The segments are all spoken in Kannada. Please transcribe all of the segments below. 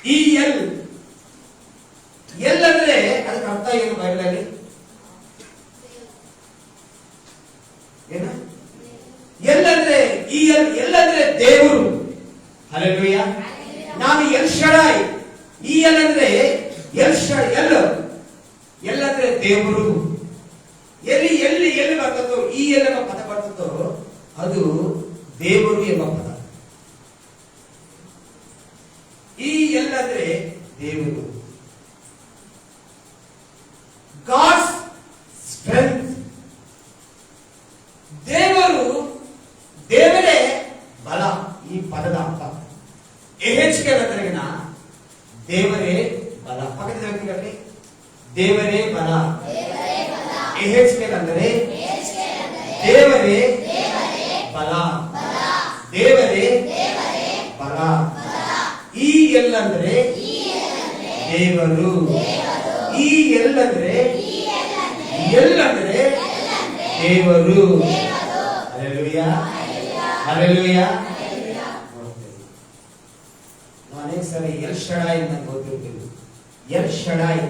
ಈ ಎಲ್ ಎಲ್ ಅಂದ್ರೆ ಅದಕ್ಕೆ ಅರ್ಥ ಏನು ಬೈಬಲಲ್ಲಿ? ಏನ ಎಲ್ ಅಂದ್ರೆ ಈ ಎಲ್ ಅಂದ್ರೆ ದೇವರು. ಹಲ್ಲೆಲೂಯಾ. ನಾನು ಎಲ್ ಶಡಾಯ್. ಈ ಎಲ್ ಅಂದ್ರೆ ಎಲ್ ಅಂದ್ರೆ ದೇವರು. ಎಲ್ಲಿ ಬರ್ತದೋ ಈ ಎಲ್ ಎಂಬ ಪದ ಬರ್ತದೋ ಅದು ದೇವರು ಎಂಬ ಪದ. ಈ ಎಲ್ ಅಂದ್ರೆ ದೇವರು. God's strength. ದೇವರೇ ಬಲ. ಈ ಪದದ ಅರ್ಥ ಎಹೆಚ್ಕೆಲ್ ಅಂದ್ರೆ ದೇವರೇ ಬಲ. ಪಕ್ಕದ ವ್ಯಕ್ತಿಗಳಲ್ಲಿ ದೇವರೇ ಬಲ. ಎಹೆಚ್ಕೆಲ್ ಅಂದ್ರೆ ದೇವರೇ ಬಲ. ದೇವರೇ ಬಲ. ಈ ಎಲ್ ಅಂದ್ರೆ ದೇವರು. ಈ ಎಲ್ ಅಂದ್ರೆ ದೇವರು. ಹಲ್ಲೆಲೂಯಾ. ಹಲ್ಲೆಲೂಯಾ. ಅನೇಕ ಸರಿ ಎಲ್ ಶಡಾಯ್ ಅಂತ ಓದಿರ್ತೀವಿ. ಎಲ್ ಶಡಾಯ್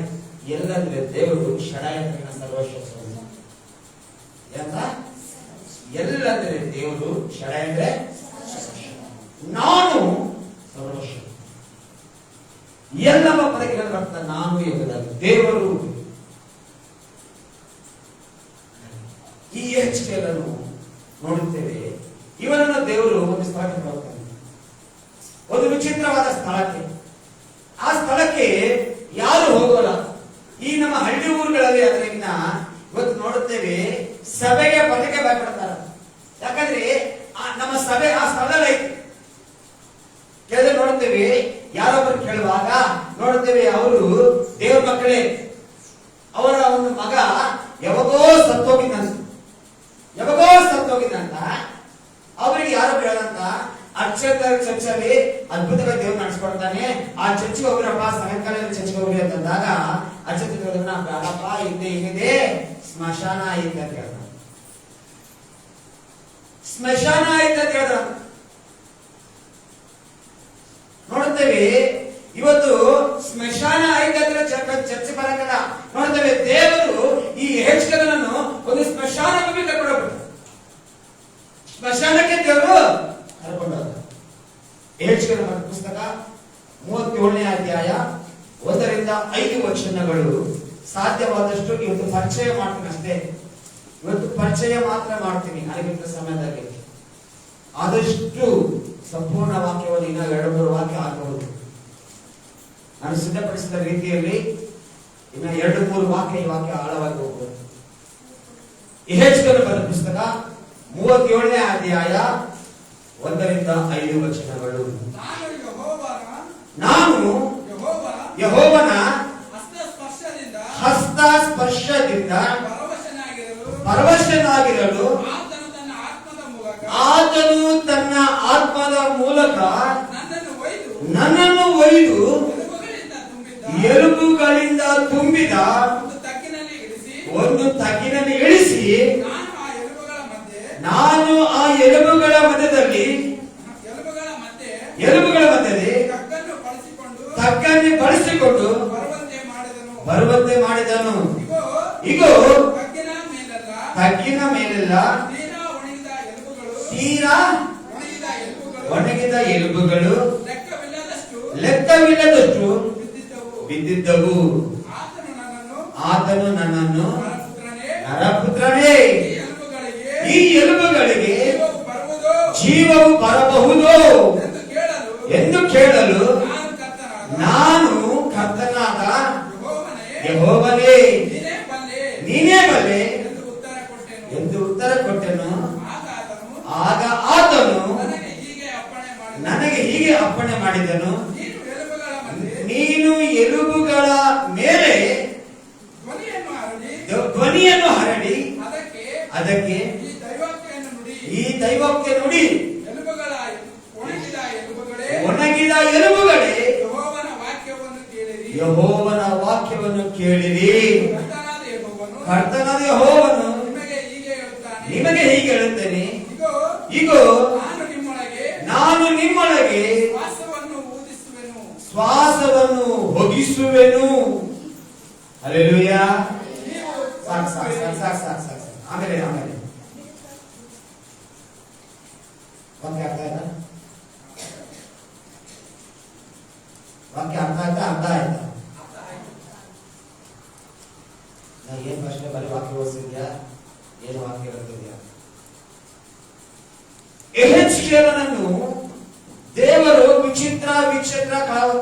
ಎಲ್ ಅಂದ್ರೆ ದೇವರು, ಶಡಾಯ್ ಅಂದ್ರೆ ಸರ್ವಶಕ್ತ. ಎಲ್ ಅಂದ್ರೆ ದೇವರು, ಶಡಾಯ್ ಅಂದ್ರೆ ನಾನು ಸರ್ವಶಕ್ತ. ಎಲ್ಲವ ಪದಕ್ಕೆ ಅರ್ಥ ನಾನು ಎಂಬುದಾಗಿ ದೇವರು. ಈ ಎಚ್ಕೆಲನ್ನು ನೋಡುತ್ತೇವೆ. ಇವನನ್ನು ದೇವರು ಒಂದು ಸ್ಥಳಕ್ಕೆ ಹೋಗ್ತಾನೆ, ಒಂದು ವಿಚಿತ್ರವಾದ ಸ್ಥಳಕ್ಕೆ. ಆ ಸ್ಥಳಕ್ಕೆ ಯಾರು ಹೋಗೋಲ್ಲ. ಈ ನಮ್ಮ ಹಳ್ಳಿ ಊರುಗಳಲ್ಲಿ ಅದರಿಂದ ಇವತ್ತು ನೋಡುತ್ತೇವೆ, ಸಭೆಗೆ ಬರಲಿಕ್ಕೆ ಭಯಪಡ್ತಾರೆ. ಯಾಕಂದ್ರೆ ನಮ್ಮ ಸಭೆ ಆ ಸ್ಥಳದಲ್ಲಿ ಐತಿ. ಕೇಳಿದ್ರೆ ನೋಡುತ್ತೇವೆ, ಯಾರೊಬ್ಬರು ಕೇಳುವಾಗ ನೋಡುತ್ತೇವೆ ಅವರು ದೇವ್ರ ಮಕ್ಕಳೇ. ಅವರ ಒಂದು ಮಗ ಯಾವಾಗೋ ಸತ್ತೋಗಿದ್ದಂತ. ಅವರಿಗೆ ಯಾರೋ ಹೇಳಂತ ಅಕ್ಷರ ಚರ್ಚಲ್ಲಿ ಅದ್ಭುತವಾಗಿ ದೇವ್ರು ನಡೆಸ್ಕೊಡ್ತಾನೆ, ಆ ಚರ್ಚಿಗೆ ಹೋಗ್ರಪ್ಪ, ಸಾಯಂಕಾಲದಲ್ಲಿ ಚರ್ಚಿಗೆ ಹೋಗ್ರಿ ಅಂತಂದಾಗ ಅಕ್ಷರ ಬೇಡಪ್ಪ, ಇದೆ ಸ್ಮಶಾನ ಐತೆ ಅಂತ ಹೇಳ್ದ. ಸ್ಮಶಾನ ಐತೆ ಅಂತ ಹೇಳ್ದ. ನೋಡ್ತೇವೆ ಇವತ್ತು ಸ್ಮಶಾನ ಐತೆ ಅಂದ್ರೆ ಚರ್ಚೆ ಬರಂಗಿಲ್ಲ. ನೋಡ್ತೇವೆ ದೇವರು ಈ ಎಹೆಚ್ಕೆಲನನ್ನು ಒಂದು ಸ್ಮಶಾನಕ್ಕೆ ಕರ್ಕೊಂಡೋಗ್ಬಿಟ್ಟು, ಸ್ಮಶಾನಕ್ಕೆ ದೇವರು ಕರ್ಕೊಂಡೋಗ. ಎಹೆಚ್ಕೆಲ ಪುಸ್ತಕ 37ನೇ ಅಧ್ಯಾಯ 1ರಿಂದ 5 ವಚನಗಳು. ಸಾಧ್ಯವಾದಷ್ಟು ಇವತ್ತು ಪರಿಚಯ ಮಾಡ್ತೀನಿ ಅಷ್ಟೇ. ಇವತ್ತು ಪರಿಚಯ ಮಾತ್ರ ಮಾಡ್ತೀನಿ, ನನಗಿಂತ ಸಮಯದಲ್ಲಿ ಆದಷ್ಟು ಸಂಪೂರ್ಣ ವಾಕ್ಯವನ್ನು ಇನ್ನ 2-3 ವಾಕ್ಯ ಆಗಬಹುದು. ನಾನು ಸಿದ್ಧಪಡಿಸಿದ ರೀತಿಯಲ್ಲಿ ಇನ್ನ 2-3 ವಾಕ್ಯ ಈ ವಾಕ್ಯ ಆಳವಾಗಿ ಹೋಗಬಹುದು. ಎಹೆಚ್ಕೆಲ ಪುಸ್ತಕ 37ನೇ ಅಧ್ಯಾಯ 1ರಿಂದ 5 ವಚನಗಳು. ನಾನು ಯೆಹೋವನ ಹಸ್ತಸ್ಪರ್ಶದಿಂದ ಪರವಶನಾಗಿರಲು ಆತನು ತನ್ನ ಆತ್ಮದ ಮೂಲಕ ನನ್ನನ್ನು ಒಯ್ದು ಎಲುಬುಗಳಿಂದ ತುಂಬಿದ ಒಂದು ತಗ್ಗಿನಲ್ಲಿ ಇಳಿಸಿ, ನಾನು ಆ ಎಲುಬುಗಳ ಮಧ್ಯದಲ್ಲಿ ತಗ್ಗನ್ನು ಬಳಸಿಕೊಂಡು ಬರುವಂತೆ ಮಾಡಿದನು. ಇಗೋ ತಗ್ಗಿನ ಮೇಲೆಲ್ಲ ತೀರಾ ಒಣಗಿದ ಎಲುಬುಗಳು ಲೆಕ್ಕವಿಲ್ಲದಷ್ಟು ಬಿದ್ದಿದ್ದವು. ಆತನು ನನ್ನನ್ನು, ನರಪುತ್ರನೇ, ಈ ಎಲುಬುಗಳಿಗೆ ಜೀವವು ಬರಬಹುದು ಎಂದು ಕೇಳಲು ನಾನು ಕರ್ತನಾದ ಯೆಹೋವನೇ ನೀನೇ ಬಲ್ಲೆ ಎಂದು ಉತ್ತರ ಕೊಟ್ಟೆನು. ಆಗ ಆತನು ನನಗೆ ಹೀಗೆ ಅಪ್ಪಣೆ ಮಾಡಿದನು, ನೀನು ಎಲುಬುಗಳ ಮೇಲೆ ಧ್ವನಿಯನ್ನು ಹರಡಿ ಅದಕ್ಕೆ ಈ ದೈವಕ್ಕೆ ನುಡಿ, ಒಣಗಿದ ಎಲುಬುಗಳೇ ಯೆಹೋವನ ವಾಕ್ಯವನ್ನು ಕೇಳಿರಿ. ಕರ್ತನಾದ ಯೆಹೋವನು ನಿಮಗೆ ಹೀಗೆ ಹೇಳುತ್ತೇನೆ, ಇಗೋ ನಾನು ನಿಮ್ಮೊಳಗೆ ಶ್ವಾಸವನ್ನು ಹೊಗಿಸುವೆನು. ಹಲ್ಲೆಲೂಯಾ. ಸಾಕು ಸಾಕು ಸಾಕು ಸಾಕು ಸಾಕು ಸಾಕು. ಆಮೇಲೆ ಆಮೇಲೆ ವಾಕ್ಯ ಅರ್ಥ ಆಯ್ತಾ? ವಾಕ್ಯ ಅರ್ಥ ಆಯ್ತಾ? ಅರ್ಥ ಆಯ್ತಾ? ನಾ ಏನ್ ಪ್ರಶ್ನೆ ಬರೀ ವಾಕ್ಯ ಓದಿಸಿದ್ಯಾ? ಏನು ವಾಕ್ಯ ಬರ್ತಿದ್ಯಾ? ಯೆಹೆಜ್ಕೇಲನನ್ನು ದೇವರು ವಿಚಿತ್ರ ವಿಚಿತ್ರ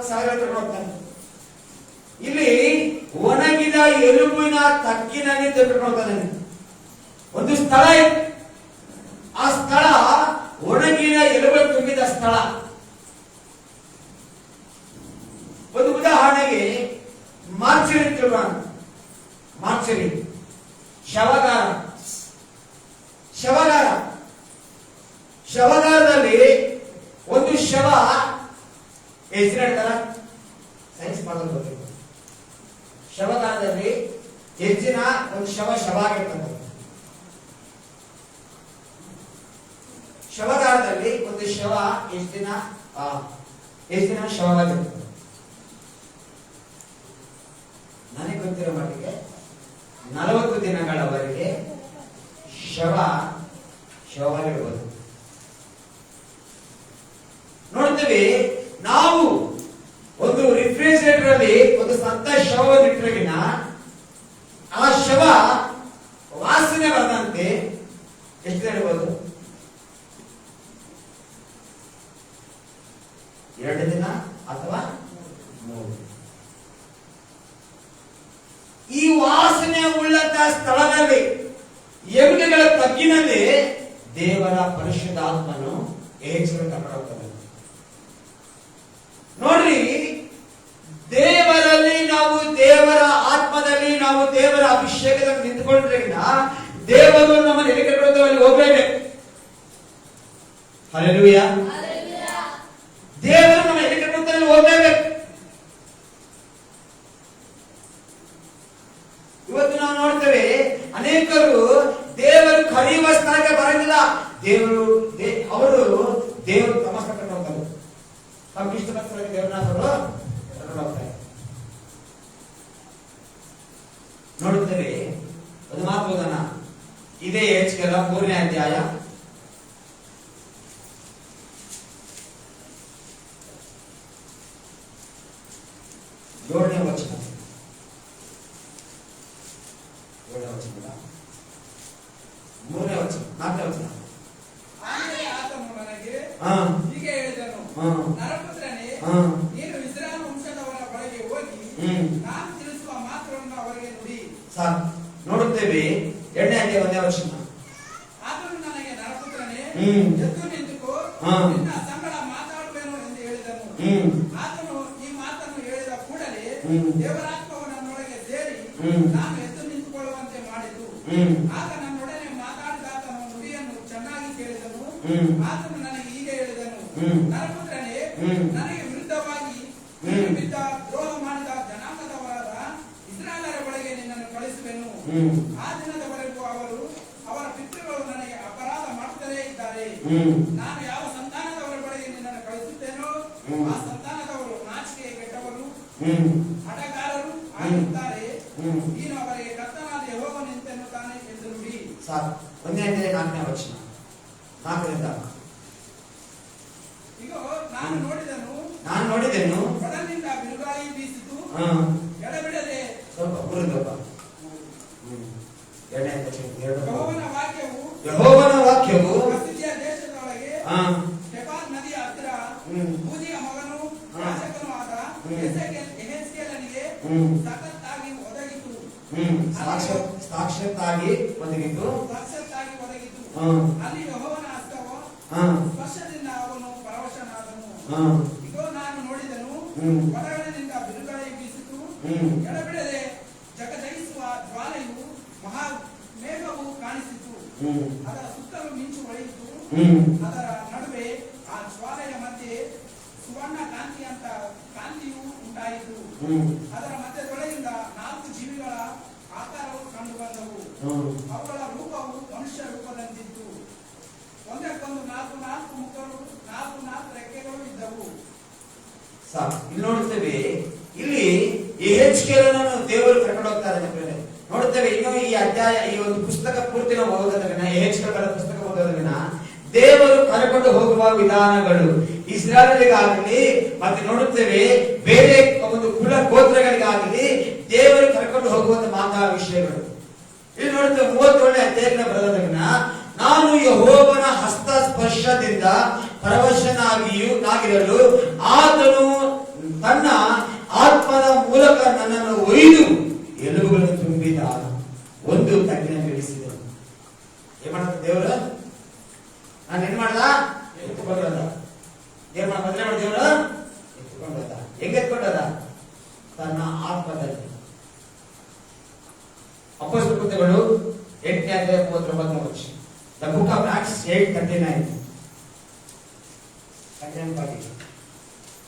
ಸಾಗರ ಹೋಗ್ತಾನೆ. ಇಲ್ಲಿ ಒಣಗಿದ ಎಲುಬಿನ ತಗ್ಗಿನಲ್ಲಿ ತೆಗೆದುಕೊಂಡು ಹೋಗ್ತಾನೆ. ಒಂದು ಸ್ಥಳ ಇದೆ, ಆ ಸ್ಥಳ ಒಣಗಿನ ಎಲುಬು ತುಂಬಿದ ಸ್ಥಳ. ಒಂದು ಉದಾಹರಣೆಗೆ ಮಾರ್ಚರಿ ತಿಳ್ಕೋಣ. ಮಾರ್ಚರಿ ಶವಗಾರ. ಶವಗಾರ ಶವಗಾರದಲ್ಲಿ ಒಂದು ಶವ ಹೆಸರು ಹೇಳ್ತಾರ, ಸೈನ್ಸ್ ಮಾಡೋದು ಗೊತ್ತಿಲ್ಲ. ಶವಗಾರದಲ್ಲಿ ಹೆಚ್ಚಿನ ಒಂದು ಶವ ಆಗಿರ್ತದೆ. ಶವಗಾರದಲ್ಲಿ ಒಂದು ಶವ ಎಷ್ಟು ದಿನ ಶವವಾಗಿರ್ತದೆ. ನನಗೆ ಗೊತ್ತಿರೋ ಮಟ್ಟಿಗೆ 40 ದಿನಗಳವರೆಗೆ ಶವವಾಗಿರ್ಬೋದು. ನೋಡ್ತೀವಿ ನಾವು ಒಂದು ರಿಫ್ರಿಜರೇಟರ್ ಅಲ್ಲಿ ಒಂದು ಸತ್ತ ಶವವನ್ನು ಇಟ್ಟರೆಗಿನ ಆ ಶವ ವಾಸನೆ ಬರದಂತೆ ಎಷ್ಟು ದಿನ ಇಡಬಹುದು? 2 ದಿನ ಅಥವಾ 3. ಈ ವಾಸನೆ ಉಳ್ಳಂತ ಸ್ಥಳದಲ್ಲಿ ಎಮ್ಮೆಗಳ ತಗ್ಗಿನಲ್ಲಿ ದೇವರ ಪರಿಶುದ್ಧಾತ್ಮನು ಯೆಹೆಜ್ಕೇಲನ ಕರ್ಕೊಂಡು ಹೋಗ್ತಾನೆ. ನೋಡ್ರಿ, ದೇವರಲ್ಲಿ ನಾವು, ದೇವರ ಆತ್ಮದಲ್ಲಿ ನಾವು ದೇವರ ಅಭಿಷೇಕದಲ್ಲಿ ನಿಂತುಕೊಂಡ್ರೆಗಿನ ದೇವರು ನಮ್ಮನ್ನು ಎಲ್ಲಿ ಕರ್ಕೊಂಡು ಅಲ್ಲಿ ಹೋಗ್ಲೇಬೇಕು. ಹಲ್ಲೆಲೂಯಾ. ದೇವರು ನಮ್ಮ ಎಲ್ಲಿ ಕರ್ಕೊಂಡು ಅಲ್ಲಿ ಹೋಗ್ಲೇಬೇಕು. ಇವತ್ತು ನಾವು ನೋಡ್ತೇವೆ ಅನೇಕರು ದೇವರು ಕರೆಯುವ ಸ್ಥಳಕ್ಕೆ ಬರಂಗಿಲ್ಲ. ಅವರು ದೇವರು ತಮ್ಮ ಕರ್ಕೊಂಡು ಹೋಗ್ತಾರೆ. ತಮ್ಮ ಇಷ್ಟದ ಸ್ಥಳಕ್ಕೆ ದೇವರನ್ನಾದರೂ ಕರ್ಕೊಂಡು ಹೋಗ್ತಾರೆ. ನೋಡುತ್ತೇವೆ ಒಂದು ಮಾತು ಓದೋಣ. ಇದೇ ಯೆಹೆಜ್ಕೇಲ 3ನೇ ಅಧ್ಯಾಯ 7ನೇ ವಚನ. 3ನೇ ವಚನ 4ನೇ ವಚನ. ಆಮೇಲೆ ಆತನು ನನಗೆ ಹೀಗೆ ಹೇಳಿದನು, ನರಪುತ್ರನೇ, ನೀನು ಇಸ್ರಾಯೇಲ್ ವಂಶದವರ ಬಳಿಗೆ ಹೋಗಿ ನಾನು ತಿಳಿಸುವ ಮಾತುಗಳನ್ನು ಅವರಿಗೆ ನುಡಿ. ಸಾಕು. ನೋಡುತ್ತೇವೆ 2ನೇ ಅಧ್ಯಾಯ 1ನೇ ವಚನ. ಆತನು ನನಗೆ, ನರಪುತ್ರನೇ, ಎದ್ದು ನಿಂತುಕೋ, ನಿನ್ನ ಸಂಗಡ ಮಾತಾಡುವೆನು ಎಂದು ಹೇಳಿದನು. ಆತನು ಈ ಮಾತನ್ನು ಹೇಳಿದ ಕೂಡಲೇ ದೇವರಾತ್ಮವು ನನ್ನೊಳಗೆ ಸೇರಿ ನಾನು ಎದ್ದು ನಿಂತುಕೊಳ್ಳುವಂತೆ ಮಾಡಿತು. ಆಗ ನನ್ನೊಡನೆ ಮಾತಾಡಿದಾತನು ನುಡಿಯನ್ನು ಚೆನ್ನಾಗಿ ಕೇಳಿದನು. ಆತನು ನನಗೆ ಹೀಗೆ ಹೇಳಿದನು, ನರಪುತ್ರನೇ, ನನಗೆ ವಿರುದ್ಧವಾಗಿ ಬಿದ್ದ ದ್ರೋಹ ಮಾಡಿದ ಜನಾಂಗದವರಾದ ಇಸ್ರಾಯೇಲರ ಬಳಿಗೆ ನಿನ್ನನ್ನು ಕಳಿಸುವೆನು. ಆ ದಿನದವರೆಗೂ ಅವರ ಪಿತೃಗಳು ನನಗೆ ಅಪರಾಧ ಮಾಡುತ್ತಲೇ ಇದ್ದಾರೆ. ನಾನು ಯಾವ ಸಂತಾನದವರ ಬಳಿಗೆ ನಿನ್ನನ್ನು ಕಳಿಸುತ್ತೇನೋ ಆ ಸಂತಾನದವರು ನಾಚಿಕೆಗೆ ಕೆಟ್ಟವರು, ಹಠಗಾರರು ಆಗಿರುತ್ತಾರೆ. ನೀನು ಅವರಿಗೆ ಕರ್ತನಾದ ಯೆಹೋವನು ಇಂತೆನ್ನುತ್ತಾನೆ ಎಂದು ನುಡಿ. ಸಾಕು. 1ನೇ ಅಧ್ಯಾಯ 4ನೇ ವಚನ. 4ರಿಂದ ಈಗ ನಾನು ನೋಡಿದೆನು, ಹೊರನಿಂದ ಬಿರುಗಾಳಿ ಬೀಸಿತು, ಎಡಬಿಡದೆ ಸ್ವಲ್ಪ ಬುರುದಪ್ಪ. 2ನೇ ವಚನ. ಯೆಹೋವನ ವಾಕ್ಯವು ಪ್ರಸಿದ್ಧಿಯ ದೇಶದೊಳಗೆ ಕೆಬಾರ್ ನದಿಯ ಹತ್ತಿರ ಬೂದಿಯ ಮಗನು ಯಾಜಕನೂ ಆದ ಯೆಹೆಜ್ಕೇಲನಿಗೆ ಸಖತ್ತಾಗಿ ಒದಗಿತು. ಸಾಕ್ಷಾತ್ತಾಗಿ ಒದಗಿತು. ಅಲ್ಲಿ ಯೆಹೋವನ ಹಸ್ತವು ಸ್ಪರ್ಶದಿಂದ ಅವನು ಪರವಶನಾದನು. ಇಗೋ ನಾನು ನೋಡಿದನು, ಹೊರಗಡೆಯಿಂದ ಬಿರುಗಾಳಿ ಬೀಸಿತು, ಎಡಬಿಡದೆ ಜಗಜಗಿಸುವ ಜ್ವಾಲೆಯು ಮಹಾ ಮೇಘವು ಕಾಣಿಸಿತು. ಅದರ ಸುತ್ತಲೂ ಮಿಂಚು ಹೊಳೆಯಿತು. ಅದರ ನಡುವೆ ಆ ಜ್ವಾಲೆಯ ಮಧ್ಯೆ ಸುವರ್ಣ ಕಾಂತಿಯಂತ ಕಾಂತಿಯು ಉಂಟಾಯಿತು. ಅದರ ಮಧ್ಯದೊಳಗಿಂದ 4 ಜೀವಿಗಳ ಆಕಾರವು ಕಂಡು ಬಂದವು. ಅವುಗಳ ರೂಪವು ಮನುಷ್ಯ ರೂಪದಂತಿತ್ತು. ಒಂದಕ್ಕೊಂದು 4 ಮುಖಗಳು, 4 ರೆಕ್ಕೆಗಳು ಇದ್ದವು. ಸಾಕು. ಇಲ್ಲಿ ನೋಡುತ್ತೇವೆ, ಇಲ್ಲಿ ಯೆಹೆಜ್ಕೇಲನನ್ನು ದೇವರು ಕರ್ಕೊಂಡು ಹೋಗ್ತಾ ಇದ್ದಾನೆ. ನೋಡುತ್ತೇವೆ ಇನ್ನು ಈ ಅಧ್ಯಾಯ, ಈ ಒಂದು ಪುಸ್ತಕ ಪೂರ್ತಿ ನಾವು ಓದೋದನ್ನ, ಯೆಹೆಜ್ಕೇಲನ ಪುಸ್ತಕ ಓದೋದನ್ನ ದೇವರು ಕರ್ಕೊಂಡು ಹೋಗುವ ವಿಧಾನಗಳು ಇಸ್ರಾಯೇಲಿಗಾಗಲಿ ಮತ್ತೆ ನೋಡುತ್ತೇವೆ ಬೇರೆ ಒಂದು ಕುಲ ಗೋತ್ರಗಳಿಗಾಗಲಿ ದೇವರು ಕರ್ಕೊಂಡು ಹೋಗುವಂತ ಮಾತಾ ವಿಷಯಗಳು. ಇಲ್ಲಿ ನೋಡುತ್ತೇವೆ 37ನೇ ಅಧ್ಯಾಯದ ಬರೆದದನ್ನ, ನಾನು ಯೆಹೋವನ ಹಸ್ತ ಸ್ಪರ್ಶದಿಂದ ಪರವಶನಾಗಿರಲು ಆತನು ತನ್ನ ಆತ್ಮದ ಮೂಲಕ ನನ್ನನ್ನು ಒಯ್ದು ಎಲುಬುಗಳನ್ನು ತುಂಬಿದ ಒಂದು ತಗ್ಗಿನ ಇಳಿಸಿದನು. ಏನ್ ಮಾಡ್ತಾರೆ ದೇವರು? ನಾನು ಏನ್ ಮಾಡ್ದ? ಎತ್ತುಕೊಂಡದ. ಏನ್ ಮಾಡ ಬದಲೇ ಮಾಡ ದೇವರು? ಎತ್ತುಕೊಂಡದ. ಹೆಂಗೆ ಎತ್ಕೊಂಡದ? ತನ್ನ ಆತ್ಮದಲ್ಲಿ. ಅಪೊಸ್ತಲ ಕೃತ್ಯಗಳು 8ನೇ ಅಧ್ಯಾಯ 39. The book of Acts 8:39.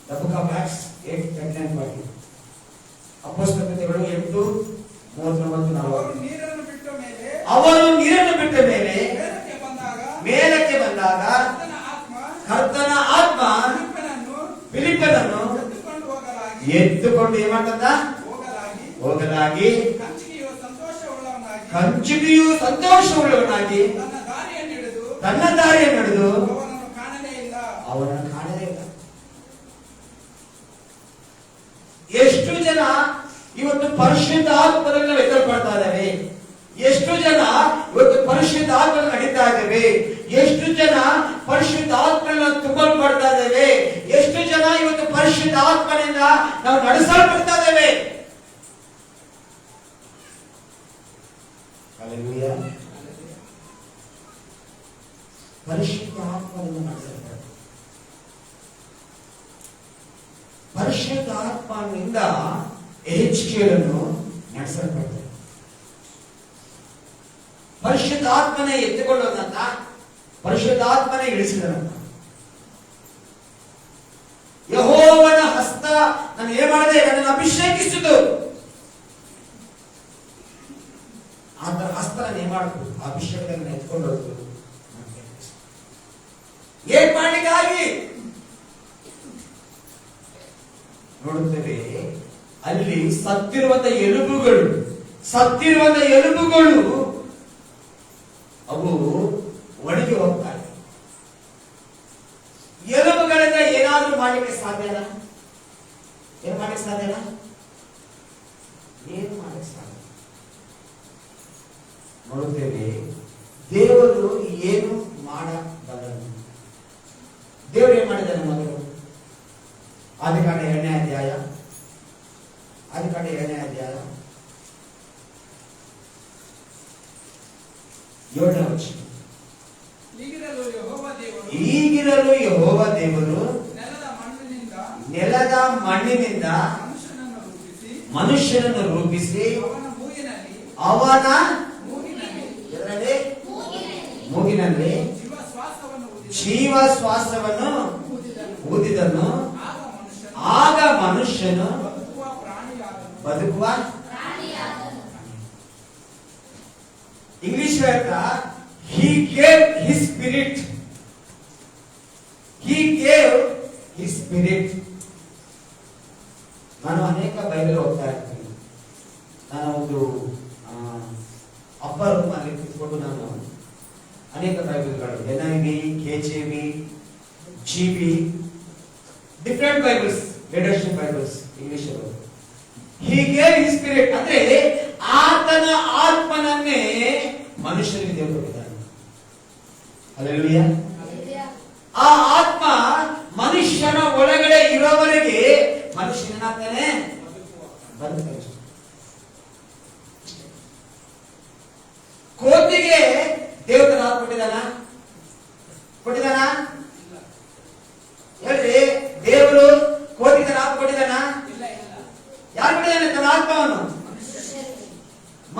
The book of Acts 8:39. ಅಪೊಸ್ತಲ ಕೃತ್ಯಗಳು 8:39. ಅವರು ನೀರನ್ನು ಬಿಟ್ಟ ಮೇಲೆ ಮೇಲಕ್ಕೆ ಬಂದಾಗ ಕರ್ತನ ಆತ್ಮ ಫಿಲಿಪ್ಪನನ್ನು ಎತ್ತುಕೊಂಡು ಏನ್ ಮಾಡ್ತದ? ಹೋಗಲಾಗಿ ಕಂಚುಕಿಯು ಸಂತೋಷವುಳ್ಳವನಾಗಿ ತನ್ನ ದಾರಿಯನ್ನು ನಡೆದು ಅವನನ್ನು ಕಾಣಲೇ ಇಲ್ಲ. ಎಷ್ಟು ಜನ ಇವತ್ತು ಪರಿಶುದ್ಧ ಆತ್ಮದಲ್ಲಿ ನಾವು ಎತ್ತಲ್ಪಡ್ತಾ ಇದ್ದೇವೆ? ಎಷ್ಟು ಜನ ಇವತ್ತು ಪರಿಶುದ್ಧ ಆತ್ಮ ನಡೀತಾ ಇದ್ದೇವೆ? ಎಷ್ಟು ಜನ ಪರಿಶುದ್ಧ ಆತ್ಮನ ತುಂಬಲ್ಪಡ್ತಾ ಇದ್ದೇವೆ? ಎಷ್ಟು ಜನ ಇವತ್ತು ಪರಿಶುದ್ಧ ಆತ್ಮನಿಂದ ನಾವು ನಡೆಸಲ್ಪಡ್ತಾ ಇದ್ದೇವೆ? ಹಲ್ಲೆಲೂಯಾ. ಪರಿಶುದ್ಧ ಆತ್ಮನಿಂದ ನಡೆಸಲ್ಪಡ್ತಾರೆ. ಪರಿಶುದ್ಧ ಆತ್ಮನಿಂದ ಯೆಹೆಜ್ಕೇಲನು ನಡೆಸಲ್ಪಡ್ತಾರೆ. ಪರಿಶುದ್ಧಾತ್ಮನೇ ಎತ್ತುಕೊಳ್ಳೋದಂತ, ಪರಿಶುದ್ಧಾತ್ಮನೇ ಇಳಿಸಿದನಂತ. ಯೆಹೋವನ ಹಸ್ತ ನಾನು ಏನ್ ಮಾಡಿದೆ? ನನ್ನನ್ನು ಅಭಿಷೇಕಿಸಿತು. ಆತರ ಹಸ್ತ ನಾನು ಏನ್ ಮಾಡ್ತು? ಅಭಿಷೇಕವನ್ನು ಎತ್ಕೊಂಡು ಹೋಗ್ತು. ಏನ್ ಮಾಡ್ಲಿಕ್ಕಾಗಿ? ನೋಡುತ್ತೇವೆ ಅಲ್ಲಿ ಸತ್ತಿರುವಂತ ಎಲುಬುಗಳು ಅವು ಒಣಗಿ ಹೋಗ್ತಾರೆ. ಎಲುಬುಗಳಿಂದ ಏನಾದ್ರೂ ಮಾಡಲಿಕ್ಕೆ ಸಾಧ್ಯನಾ? ಏನು ಮಾಡಲಿಕ್ಕೆ ಸಾಧ್ಯನಾ? ಏನು ಮಾಡಲಿಕ್ಕೆ ಸಾಧ್ಯ? ನೋಡುತ್ತೇವೆ ದೇವರು ಏನು ಮಾಡಬಲ್ಲನು. ದೇವರು ಏನ್ ಮಾಡಿದ್ದಾನೆ? ಮೊದಲು ಆದಿಕಾಂಡ 2ನೇ ಅಧ್ಯಾಯ 7ನೇ ವಚನ. ಈಗಿರಲು ಯೆಹೋವ ದೇವರು ನೆಲದ ಮಣ್ಣಿನಿಂದ ಮನುಷ್ಯನನ್ನು ರೂಪಿಸಿ ಅವನ ಮೂಗಿನಲ್ಲಿ ಜೀವ ಶ್ವಾಸವನ್ನು ಊದಿದನು. ಆಗ ಮನುಷ್ಯನು ಬದುಕುವ. ಇಂಗ್ಲಿಷ್ ಹೇಳ್ತಾ he gave his spirit. ನಾನು ಅನೇಕ ಬೈಬಲ್ ಓದ್ತಾ ಇರ್ತೀನಿ. ನಾನು ಒಂದು ಅಪ್ಪರ್ ರೂಮ್ ಅಲ್ಲಿ ಕೂತ್ಕೊಂಡು ನಾನು ಅನೇಕ ಬೈಬಲ್ಗಳು NIV, KJV, GB, different Bibles, leadership Bibles English ಅಲ್ಲಿ. he gave his spirit ಅಂದ್ರೆ ಆತನ ಆತ್ಮನನ್ನೇ ಮನುಷ್ಯನಿಗೆ ದೇವರು ಕೊಟ್ಟಿದ್ದಾನೆ. ಹಲ್ಲೆಲೂಯಾ. ಆ ಆತ್ಮ ಮನುಷ್ಯನ ಒಳಗಡೆ ಇರೋವರೆಗೆ ಮನುಷ್ಯನಾಗ್ತಾನೆ, ಬದುಕ್ತಾನೆ. ಕೋತಿಗೆ ದೇವರ ಆತ್ಮ ಕೊಟ್ಟಿದ್ದಾನ? ಹೇಳ್ರಿ, ದೇವರು ಕೋತಿಗೆ ತನ್ನ ಆತ್ಮ ಕೊಟ್ಟಿದ್ದಾನ? ಯಾರು ಕೊಟ್ಟಿದ್ದಾನೆ ತನ್ನ ಆತ್ಮವನ್ನು?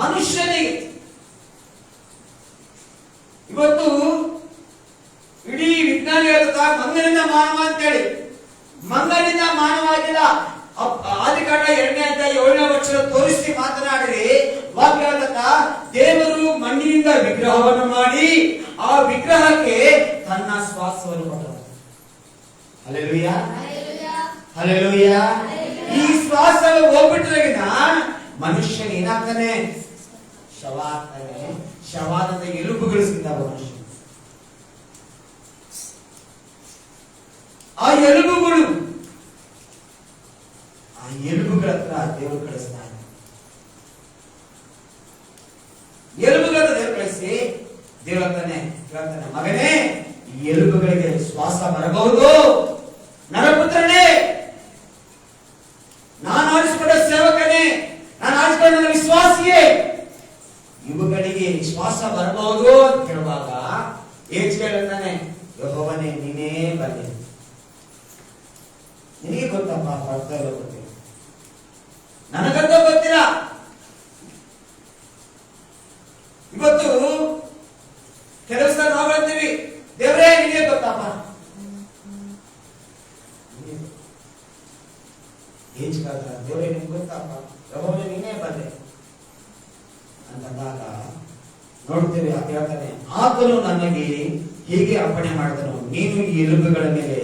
ಮನುಷ್ಯನಿಗೆ. ಇವತ್ತು ಇಡೀ ವಿಜ್ಞಾನಿ ಹೇಳ್ತಾ ಮಂಗನಿಂದ ಮಾನವ ಅಂತೇಳಿ. ಮಂಗನಿಂದ ಮಾನವ ಆಗಿಲ್ಲ. ಆದಿಕಾಂಡ 2ನೇ ಅಧ್ಯಾಯ 7ನೇ ವಚನ ತೋರಿಸಿ ಮಾತನಾಡಿರಿ. ವಾಕ್ಯ ಹೇಳ್ತಾ ದೇವರು ಮಣ್ಣಿನಿಂದ ವಿಗ್ರಹವನ್ನು ಮಾಡಿ ಆ ವಿಗ್ರಹಕ್ಕೆ ತನ್ನ ಶ್ವಾಸವನ್ನು ಕೊಟ್ಟರು. ಹಲ್ಲೆಲೂಯಾ. ಹಲ್ಲೆಲೂಯಾ. ಈ ಶ್ವಾಸ ಹೋಗ್ಬಿಟ್ರಾಗಿನ ಮನುಷ್ಯನ ಏನಾಗ್ತಾನೆ? ಶವ ಆಗ್ತಾನೆ. ಶವಾದ ಎಲುಬುಗಳು ಸಿಗ್ತಾವ ಮನುಷ್ಯ. ಆ ಎಲುಬುಗಳ ಹತ್ರ ದೇವರು ಕಳಿಸ್ತಾನೆ. ಎಲುಬುಗಳ ದೇವರು ಕಳಿಸಿ ದೇವರು ಹೇಳ್ತಾನೆ, ಮಗನೇ, ಈ ಎಲುಬುಗಳಿಗೆ ಶ್ವಾಸ ಬರಬಹುದು. ನರಪುತ್ರನೇ, ನಾನು ಆರಿಸಿಕೊಂಡ ಸೇವಕನೇ, ನಾನು ಆರಿಸಿಕೊಂಡ ನನ್ನ ವಿಶ್ವಾಸಿಯೇ, ಇವುಗಳಿಗೆ ಶ್ವಾಸ ಬರಬಹುದು ಅಂತ ಹೇಳುವಾಗ ಏಜ್ ಹೇಳ್ತಾನೆ, ಯೆಹೋವನೇ ನೀನೇ ಬನ್ನಿ. ನಿನಗೆ ಗೊತ್ತಪ್ಪ, ಅರ್ಥ ಗೊತ್ತಿಲ್ಲ, ನನಗಂತೂ ಗೊತ್ತಿಲ್ಲ. ಇವತ್ತು ಕೆಲವು ಸಲ ನಾವು ಹೇಳ್ತೀವಿ, ದೇವರೇ ನಿನಗೆ ಗೊತ್ತಪ್ಪ. ಏಜ್ ಹೇಳ್ತಾರೆ, ದೇವರೇ ನಿಮ್ಗೆ ಗೊತ್ತಪ್ಪ, ಯೆಹೋವನೇ ನೀನೇ ಬನ್ನಿ ಅಂತಂದಾಗ ನೋಡ್ತೇವೆ. ಹೇಳ್ತಾನೆ, ಆತನು ನನಗೆ ಹೀಗೆ ಅಪ್ಪಣೆ ಮಾಡಿದನು, ನೀನು ಈ ಎಲುಬುಗಳ ಮೇಲೆ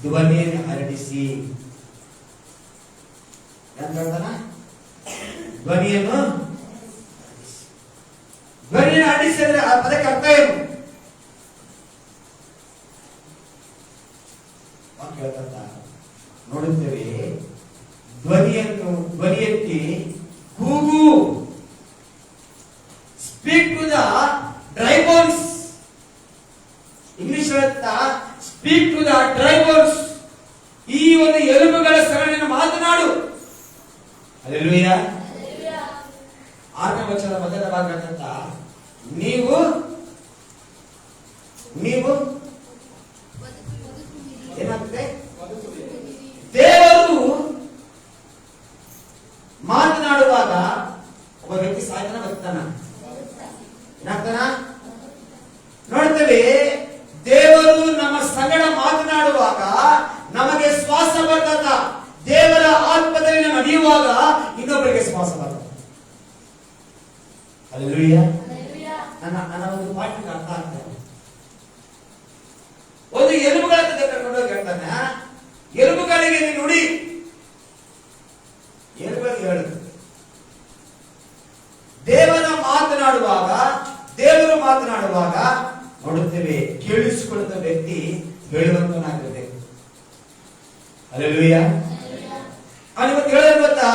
ಧ್ವನಿಯನ್ನು ಹರಡಿಸಿ ಅಂತ ಹೇಳ್ತಾನ. ಧ್ವನಿಯನ್ನು ಹರಡಿಸಿದ್ರೆ ಆ ಪದಕ್ಕೆ ಅರ್ಥ ಏನು? ಹೇಳ್ತ ನೋಡುತ್ತೇವೆ. ಧ್ವನಿ ಎತ್ತಿ ಕೂಗು, speak to the dry bones. English ಹೇಳ್ತಾ speak to the dry bones. ಈ ಒಂದು ಎಲುಬುಗಳ ಸರಣಿಯನ್ನು ಮಾತನಾಡು. ಹಲ್ಲೆಲೂಯಾ. 6ನೇ ವಚನದ ಮೊದಲ ಭಾಗ ಅಂತ, ನೀವು ಏನಾಗ್ತದೆ? ದೇವರು ಮಾತನಾಡುವಾಗ ಒಬ್ಬ ವ್ಯಕ್ತಿ ಸಾಯ್ತಾನ, ಬದುಕ್ತಾನ? ಏನಾಗ್ತಾನ? ನೋಡ್ತೇವೆ, ದೇವರು ನಮ್ಮ ಸಂಗಡ ಮಾತನಾಡುವಾಗ ನಮಗೆ ಶ್ವಾಸ ಬರ್ತದ. ದೇವರ ಆತ್ಮದಲ್ಲಿ ನಾವು ನಡೆಯುವಾಗ ಇನ್ನೊಬ್ಬರಿಗೆ ಶ್ವಾಸ ಬರ್ತದೆ. ಹಲ್ಲೆಲೂಯಾ. ನನ್ನ ಒಂದು ಪಾಠಕ್ಕೆ ಅರ್ಥ ಆಗ್ತದೆ. ಒಂದು ಎಲುಬುಗಳ ಕರ್ಕೊಂಡೋಗಿ ಹೇಳ್ತಾನೆ, ಎಲುಬುಗಳಿಗೆ ನೀನು ನುಡಿ. ಎಲುಬುಗಳಿಗೆ ಹೇಳು. ದೇವರು ಮಾತನಾಡುವಾಗ ನೋಡುತ್ತೇವೆ, ಕೇಳಿಸಿಕೊಳ್ಳುತ್ತ ವ್ಯಕ್ತಿ ಹೇಳುವಂತನಾಗಿರಬೇಕು. ಹಲ್ಲೆಲೂಯಾ. ಅವನಿವತ್ತು ಹೇಳೋದು ಗೊತ್ತಾ?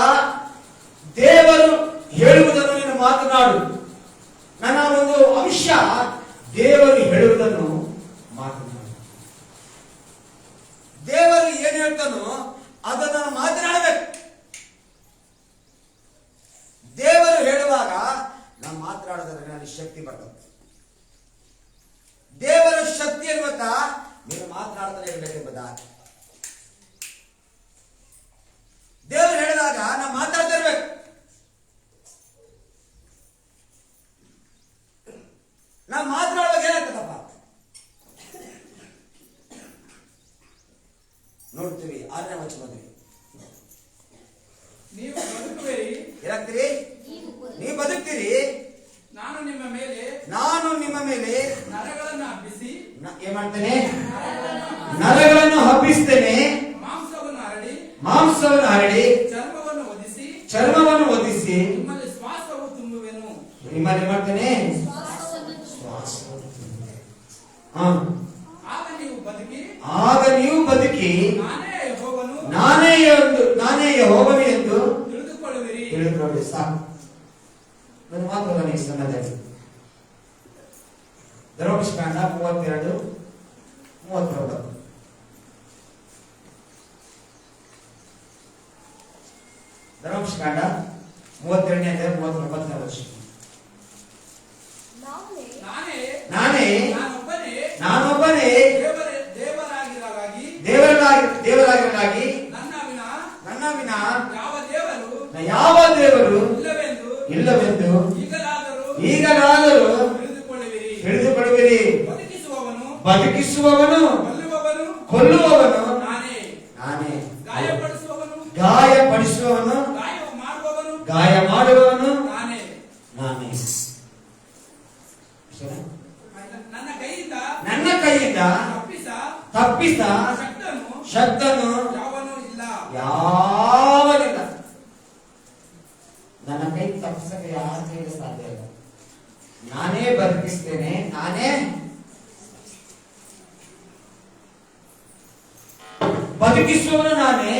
ದೇವರು ಹೇಳುವುದನ್ನು ನೀನು ಮಾತನಾಡು. ನನ್ನ ಒಂದು ಅಂಶ, ದೇವರು ಹೇಳುವುದನ್ನು ಮಾತನಾಡು. ದೇವರು ಏನು ಹೇಳ್ತಾನೋ ಅದನ್ನು ಮಾತನಾಡಬೇಕು. ದೇವರು ಹೇಳುವಾಗ ನಾನು ಮಾತನಾಡೋದ್ರೆ ನನಗೆ ಶಕ್ತಿ ಬರ್ತದೆ. ದೇವರ ಶಕ್ತಿ ಏನು ಗೊತ್ತಾ? ನೀನು ಮಾತನಾಡ್ತಾನೆ ಇರಬೇಕೆಂಬುದಾ. ದೇವರು ಹೇಳಿದಾಗ ನಾವು ಮಾತಾಡ್ತಾ ಇರ್ಬೇಕು. ನಾವು ಮಾತನಾಡುವಾಗ ಏನಾಗ್ತದಪ್ಪ ನೋಡ್ತೀವಿ. 6ನೇ ವಚನದಲ್ಲಿ ನೀವು ಬದುಕುವಿರಿ. ಏನಾಗ್ತೀರಿ? ನೀವು ಬದುಕ್ತೀರಿ. ನಾನು ನಿಮ್ಮ ಮೇಲೆ ನರಗಳನ್ನು ಹಬ್ಬಿಸಿ ಏನ್ ಮಾಡ್ತೇನೆ? ನರಗಳನ್ನು ಹಬ್ಬಿಸ್ತೇನೆ. ಮಾಂಸವನ್ನು ಹರಡಿ ಚರ್ಮವನ್ನು ಒದಿಸಿ ನಿಮ್ಮಲ್ಲಿ ಶ್ವಾಸವು ತುಂಬುವೆನು. ನಿಮ್ಮಲ್ಲಿ ಮಾಡ್ತೇನೆ ಆಗ ನೀವು ಬದುಕಿ ನಾನೇ ಯೆಹೋವನು ಎಂದು ತಿಳಿದುಕೊಳ್ಳಿ. ಸಾಕು. ನನ್ನ ಮಾತು ನನಗೆ ಸಮಯದಲ್ಲಿ ಧರ್ಮಪುಷ್ಕಾಂಡ 32:39. ಧರ್ಮಪುಷ್ಕಾಂಡ 32ನೇ ಅಧ್ಯಾಯ 39ನೇ ವಚನ. ನಾನೊಬ್ಬನೇ ದೇವರಾಗಿರಲಾಗಿ ನನ್ನ ವಿನಾ ಯಾವ ದೇವರು ಇಲ್ಲವೆಂದು ಈಗಲಾದರೂ ತಿಳಿದುಕೊಳ್ಳುವಿರಿ. ಬದುಕಿಸುವವನು ಕೊಲ್ಲುವವನು ನಾನೇ. ಗಾಯಪಡಿಸುವವನು ಗಾಯ ಮಾಡುವವನು ನಾನೇ. ನನ್ನ ಕೈಯಿಂದ ತಪ್ಪಿಸ ಶಕ್ತನು ನನ್ನ ಕೈ ತಪ್ಪಿಸಕ್ಕೆ ಯಾರ ಕೈಗೆ ಸಾಧ್ಯ ಇಲ್ಲ. ನಾನೇ ಬದುಕಿಸ್ತೇನೆ, ನಾನೇ ಬದುಕಿಸುವವನು ನಾನೇ,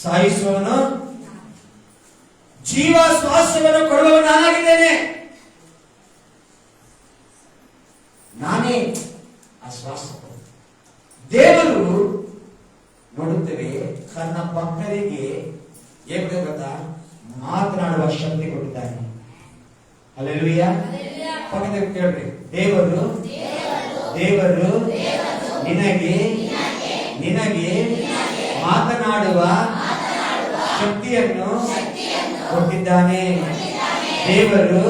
ಸಾಯಿಸುವವನು, ಜೀವ ಶ್ವಾಸವನ್ನು ಕೊಡುವವನು ನಾನಾಗಿದ್ದೇನೆ. ನಾನೇ ಆ ಶ್ವಾಸ. ದೇವರು ನೋಡುತ್ತೇವೆ, ತನ್ನ ಭಕ್ತರಿಗೆ ಏನು ಗೊತ್ತಾ, ಮಾತನಾಡುವ ಶಕ್ತಿ ಕೊಟ್ಟಿದ್ದಾನೆ. ಹಲ್ಲೆಲೂಯಾ. ಪಕ್ಕದಲ್ಲಿ ಕೇಳ್ರಿ, ದೇವರು ನಿನಗೆ ಮಾತನಾಡುವ ಶಕ್ತಿಯನ್ನು ಕೊಟ್ಟಿದ್ದಾನೆ. ದೇವರು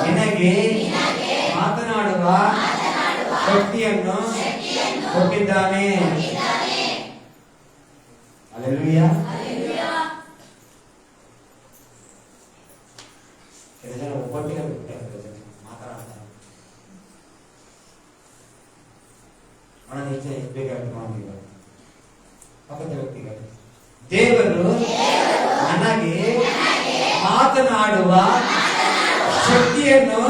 ನಿನಗೆ ಮಾತನಾಡುವ ಶಕ್ತಿಯನ್ನು ಕೊಟ್ಟಿದ್ದಾನೆ. ಹಲ್ಲೆಲೂಯಾ. ಒಬ್ಬಟ್ಟಿಗೆ ಮಾತಾಡ್ತಾರೆ, ಪಕ್ಕದ ವ್ಯಕ್ತಿಗಳು, ದೇವರು ನನಗೆ ಮಾತನಾಡುವ ಶಕ್ತಿಯನ್ನು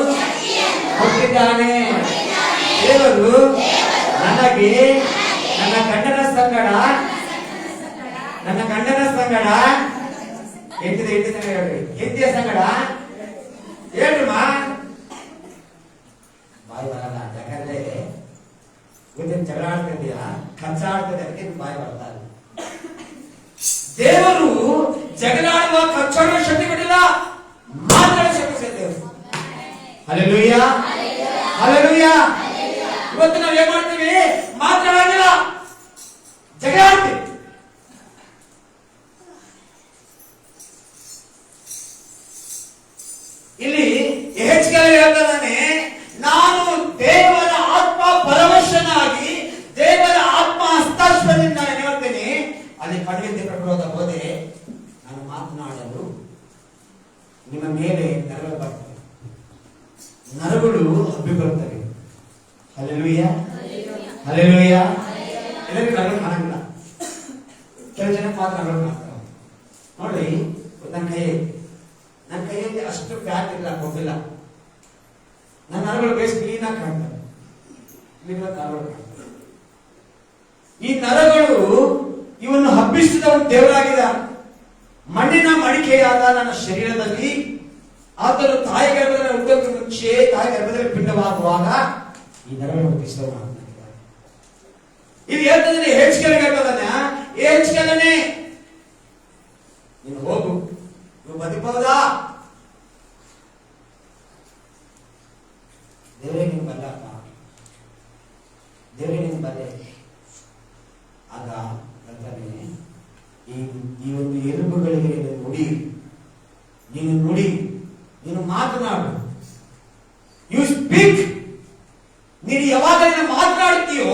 ಕೊಟ್ಟಿದ್ದಾನೆ. ದೇವರು ನನಗೆ ನನ್ನ ಗಂಡನ ಸಂಗಡ ಹೆಂಡತಿಯ ಸಂಗಡ ಹೇಳ್ರಮ್ಮ, ಬಾಯಿ ಬರಲ್ಲ. ಯಾಕಂದ್ರೆ ಇವತ್ತಿನ ಜಗಳ ಆಡ್ತಿದ್ದೀಯ, ಕಚ್ಚಾಡ್ತದೆ, ಅದಕ್ಕೆ ಬಾಯಿ ಬರ್ತಾ ಇಲ್ಲ. ದೇವರು ಜಗಳಾಡುವ ಕಚ್ಚಾಡುವ ಶಕ್ತಿ ಕೊಟ್ಟಿಲ್ಲ, ಮಾತಾಡುವ ಶಕ್ತಿ ದೇವರು. Hallelujah, hallelujah. ಇವತ್ತು ನಾವು ಏನ್ ಮಾಡ್ತೀವಿ? ಮಾತಾಡೋದಿಲ್ಲ, ಜಗಳ ಆಡ್ತೀವಿ. ಇಲ್ಲಿ ಯೆಹೆಜ್ಕೇಲ ಹೇಳ್ತಾನೆ, ನಾನು ದೇವರ ಆತ್ಮ ಪರವಶನಾಗಿ ದೇವರ ಆತ್ಮ ಹಸ್ತಾಕ್ಷರದಿಂದ ಹೇಳ್ತೇನೆ. ಅಲ್ಲಿ ಖಡ್ಗದಿಂದ ಪ್ರಕೃತ ಹೋದೆ, ನಾನು ಮಾತನಾಡಲು ನಿಮ್ಮ ಮೇಲೆ ನರಗಳು ಬರ್ತವೆ, ನರಗಳು ಹಬ್ಬಿ ಬರುತ್ತವೆ. Hallelujah, hallelujah. ಎಲ್ಲರಿಗೂ ನರಗಳು ಕಾಣಂಗಿಲ್ಲ, ಕೆಲವು ಜನಕ್ಕೆ ಮಾತ್ರ ನರಗಳು ಕಾಣ್ತಾವೆ. ನೋಡ್ರಿ, ನನ್ನ ಕೈಯಲ್ಲಿ ಅಷ್ಟು ಫ್ಯಾಟ್ ಇಲ್ಲ, ಕೊಟ್ಟಿಲ್ಲ. ನನ್ನ ನರಗಳು ಬೇಸ್ ಕ್ಲೀನ್ ಆಗಿ ಕಾಣ್ತವೆ. ಈ ನರಗಳು ಇವನ್ನು ಹಬ್ಬಿಸಿದ ಒಂದು ದೇವರಾಗಿದ. ಮಣ್ಣಿನ ಮಡಿಕೆಯಾದ ನನ್ನ ಶರೀರದಲ್ಲಿ ಆತನು ತಾಯಿ ಗರ್ಭದಲ್ಲಿ ಹುಟ್ಟೋಕೆ ಮುಂಚೆ ತಾಯಿ ಗರ್ಭದಲ್ಲಿ ಪಿಂಡವಾಗುವಾಗ ಈ ನರಗಳು ಹಬ್ಬಿಸಿದವ. ಇಲ್ಲಿ ಹೇಳ್ತದಾನೆ, ಯೆಹೆಜ್ಕೇಲನೇ ನೀನು ಹೋಗು, ನೀವು ಬದುಕಬಹುದಾ? ದೇವರೇ ನೀನು ಬಲ್ಲಪ್ಪ, ದೇವರೇ ನೀನು ಬಲ್ಲೆ. ಆಗ ಹೇಳ್ತಾನೆ, ಈ ಒಂದು ಎಲುಬುಗಳಿಗೆ ನೀನು ನುಡಿ, ನೀನು ಮಾತನಾಡು. You speak. ನೀನು ಯಾವಾಗ ಮಾತನಾಡುತ್ತೀಯೋ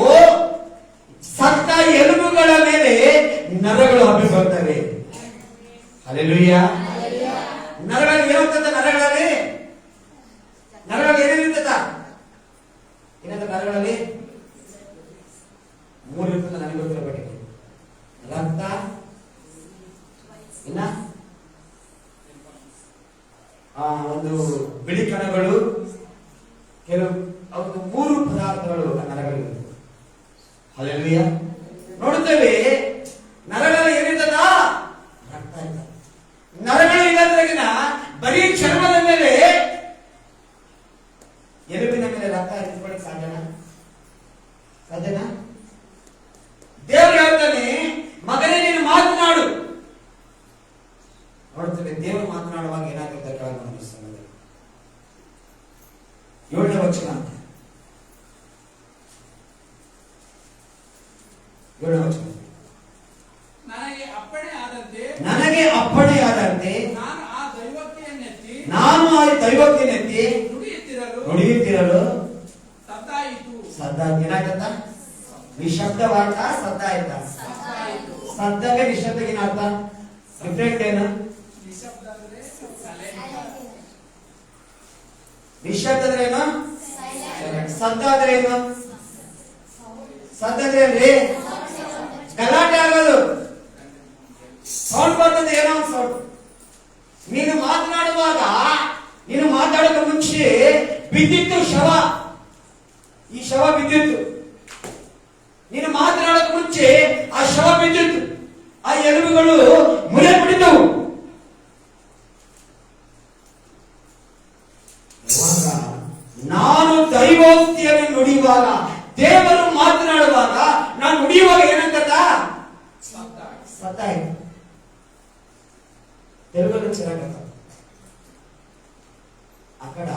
ಸತ್ತ ಎಲುಬುಗಳ ಮೇಲೆ ನರಗಳು ಹಬ್ಬಿ ಬರ್ತವೆ. ಹಲ್ಲೆಲೂಯಾ. ನರಗಳಲ್ಲಿ ಏನಾಗ್ತದ? ನರಗಳಲ್ಲಿ ಏನೇನಿರ್ತದ? ಏನಂತ ನರಗಳಲ್ಲಿ 3 ಇರ್ತದ. ನನಗೆ ಗೊತ್ತಿರೋ ಬಟ್ಟಿಗೆ ರಕ್ತ, ಇನ್ನ ಒಂದು ಬಿಳಿ ಕಣಗಳು, ಕೆಲವು ಒಂದು 3 ಪದಾರ್ಥಗಳು ನರಗಳಿವೆ. ಹಲ್ಲೆಲೂಯಾ. ನೋಡುತ್ತೇವೆ, ನರಗಳಲ್ಲಿ ಏನಿರ್ತದ? ರಕ್ತ ಇರ್ತದ. ನರಗಳು ಇಲ್ಲದ್ರಾಗಿನ ಬರೀ ಚರ್ಮದ ಮೇಲೆ, ಎಲುಬಿನ ಮೇಲೆ ರಕ್ತ ಇಟ್ಕೊಳ್ಳಿಕ್ಕೆ ಸಾಧ್ಯನಾ? ದೇವರು ಹೇಳ್ತಾನೆ, ಮಗನೇ ನೀನು ಮಾತನಾಡು. ನೋಡ್ತೇವೆ, ದೇವರು ಮಾತನಾಡುವಾಗ ಏನಾಗುತ್ತೆ? 7ನೇ ವಚನ, 7ನೇ ವಚನ. ನನಗೆ ಅಪ್ಪಣೆ ಆದಂತೆ ನಾನು ಆ ದೈವಜ್ಞನೆತ್ತಿ ನುಡಿಯುತ್ತಿರಲು ಸದ್ದಾಯಿತು. ಏನಾಯ್ತಂತ? ನಿಶಬ್ದವಾಯ್ತಾ? ಸದ್ದಾಯ್ತ? ಸದ್ದಗೆ ನಿಶಬ್ದಕ್ಕೆ ಏನು ಅರ್ಥ? ಡಿಫ್ರೆಂಟ್ ಏನು? ನಿಶಬ್ದ ಅಂದ್ರೆ ಏನು? ಸದ್ದ ಅಂದ್ರೆ ಏನು? ಸದ್ದ ಅಂದ್ರೆ ಏನ್ರಿ? ಗಲಾಟೆ ಆಗೋದು, ಸೌಂಡ್ ಬರ್ತದೆ, ಏನೋ ಒಂದು ಸೌಂಡ್. ನೀನು ಮಾತನಾಡುವಾಗ, ನೀನು ಮಾತಾಡೋಕೆ ಮುಂಚೆ ಬಿದ್ದಿತ್ತು ಶವ, ಈ ಶವ ಬಿದ್ದಿತ್ತು. ನೀನು ಮಾತನಾಡೋಕೆ ಮುಂಚೆ ಆ ಶವ ಬಿದ್ದಿತ್ತು, ಆ ಎಲುಬುಗಳು ಮುರಿಯಲ್ಪಟ್ಟಿದ್ದವು. ನಾನು ದೈವೋಕ್ತಿಯನ್ನು ನುಡಿಯುವಾಗ, ದೇವರು ಮಾತನಾಡುವಾಗ ನಾನು ನುಡಿಯುವಾಗ ಏನಂತ ಸತ್ತಾಯಿತು. తెలుగులో చిరాకత అక్కడ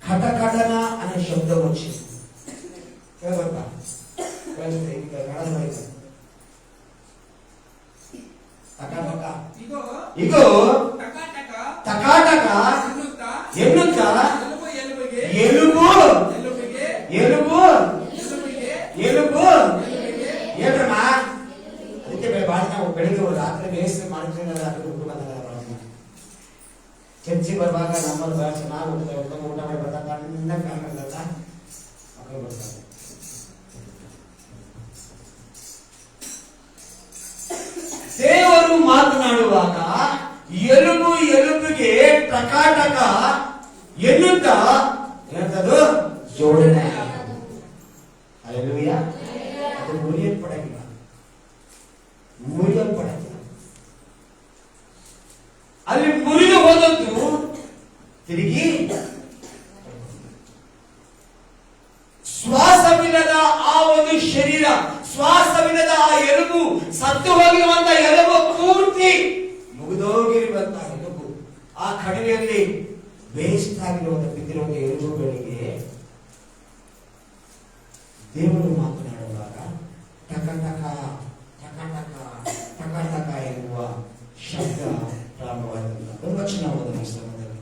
కటకటన అనే శబ్దం వచ్చింది. ఇగో టకాటక ఎన్నుత ఎలుగు ఎలుగు ఎలుగు ఏంటమ్మా? ಅದಕ್ಕೆ ನಾವು ಬೆಳಿಗ್ಗೆ ರಾತ್ರಿ ಬೇಯಿಸಿ ಮಾಡ್ತೀನಿ, ಊಟ ಬಂದಾಗ ಚರ್ಚಿ ಬರುವಾಗ ನಮ್ಮಲ್ಲಿ ಬಹಳ ಚೆನ್ನಾಗಿ ಊಟ ಮಾಡಿ ಬರ್ತಾರೆ, ಮಕ್ಕಳು ಬರ್ತಾರೆ. ದೇವರು ಮಾತನಾಡುವಾಗ ಎಲುಬು ಎಲುಬಿಗೆ ಟಕಾಟಕ ಎನ್ನುತ್ತಾ ಏನಂತದು ಜೋಡಣೆ. ಹಲ್ಲೆಲೂಯಾ. ಅದು ಮುರಿಯಲ್ಪಡಂಗಿಲ್ಲ, ಮುರಿಯಲ್ಪಡಂಗಿಲ್ಲ. ಅಲ್ಲಿ ಮುರಿದು ಹೋದದ್ದು ತಿರುಗಿ ಶ್ವಾಸವಿಲ್ಲದ ಆ ಒಂದು ಶರೀರ, ಶ್ವಾಸವಿಲ್ಲದ ಆ ಎಲುಬು, ಸತ್ತು ಹೋಗಿರುವಂತ ಎಲುಬು ಪೂರ್ತಿ ಮುಗಿದೋಗಿರುವಂತಹ ಎಲುಬು, ಆ ಕಣಿವೆಯಲ್ಲಿ ವೇಸ್ಟ್ ಆಗಿರುವಂತಹ ಬಿದ್ದಿರುವ ಎಲುಬುಗಳಿಗೆ ದೇವರು ಮಾತನಾಡುವಾಗ ಟಕಟಕ ಟಕಟಕ ಟಕಟಕ ಎನ್ನುವ ಶಬ್ದ ಪ್ರಾರಂಭವಾಯಿತು. ಒಂದು ವಚನ ಓದೋಣ ಈ ಸಮಯದಲ್ಲಿ.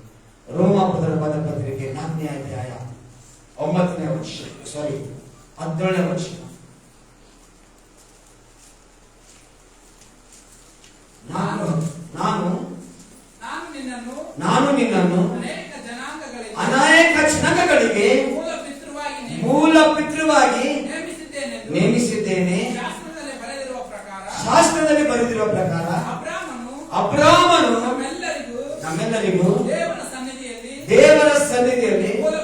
ರೋಮಾಪುರದ ಪತ್ರಿಕೆ 4ನೇ ಅಧ್ಯಾಯ 9ನೇ ವಚನ, 17ನೇ ವಚನ. ನಾನು ನಿನ್ನನ್ನು ಅನೇಕ ಜನಾಂಗಗಳಿಗೆ ಮೂಲ ಪಿತೃವಾಗಿ ನೇಮಿಸಿದ್ದೇನೆ. ಶಾಸ್ತ್ರದಲ್ಲಿ ಬರೆದಿರುವ ಪ್ರಕಾರ ಅಬ್ರಾಮನು ನಮ್ಮೆಲ್ಲರಿಗೂ ದೇವರ ಸನ್ನಿಧಿಯಲ್ಲಿ ಮೂಲ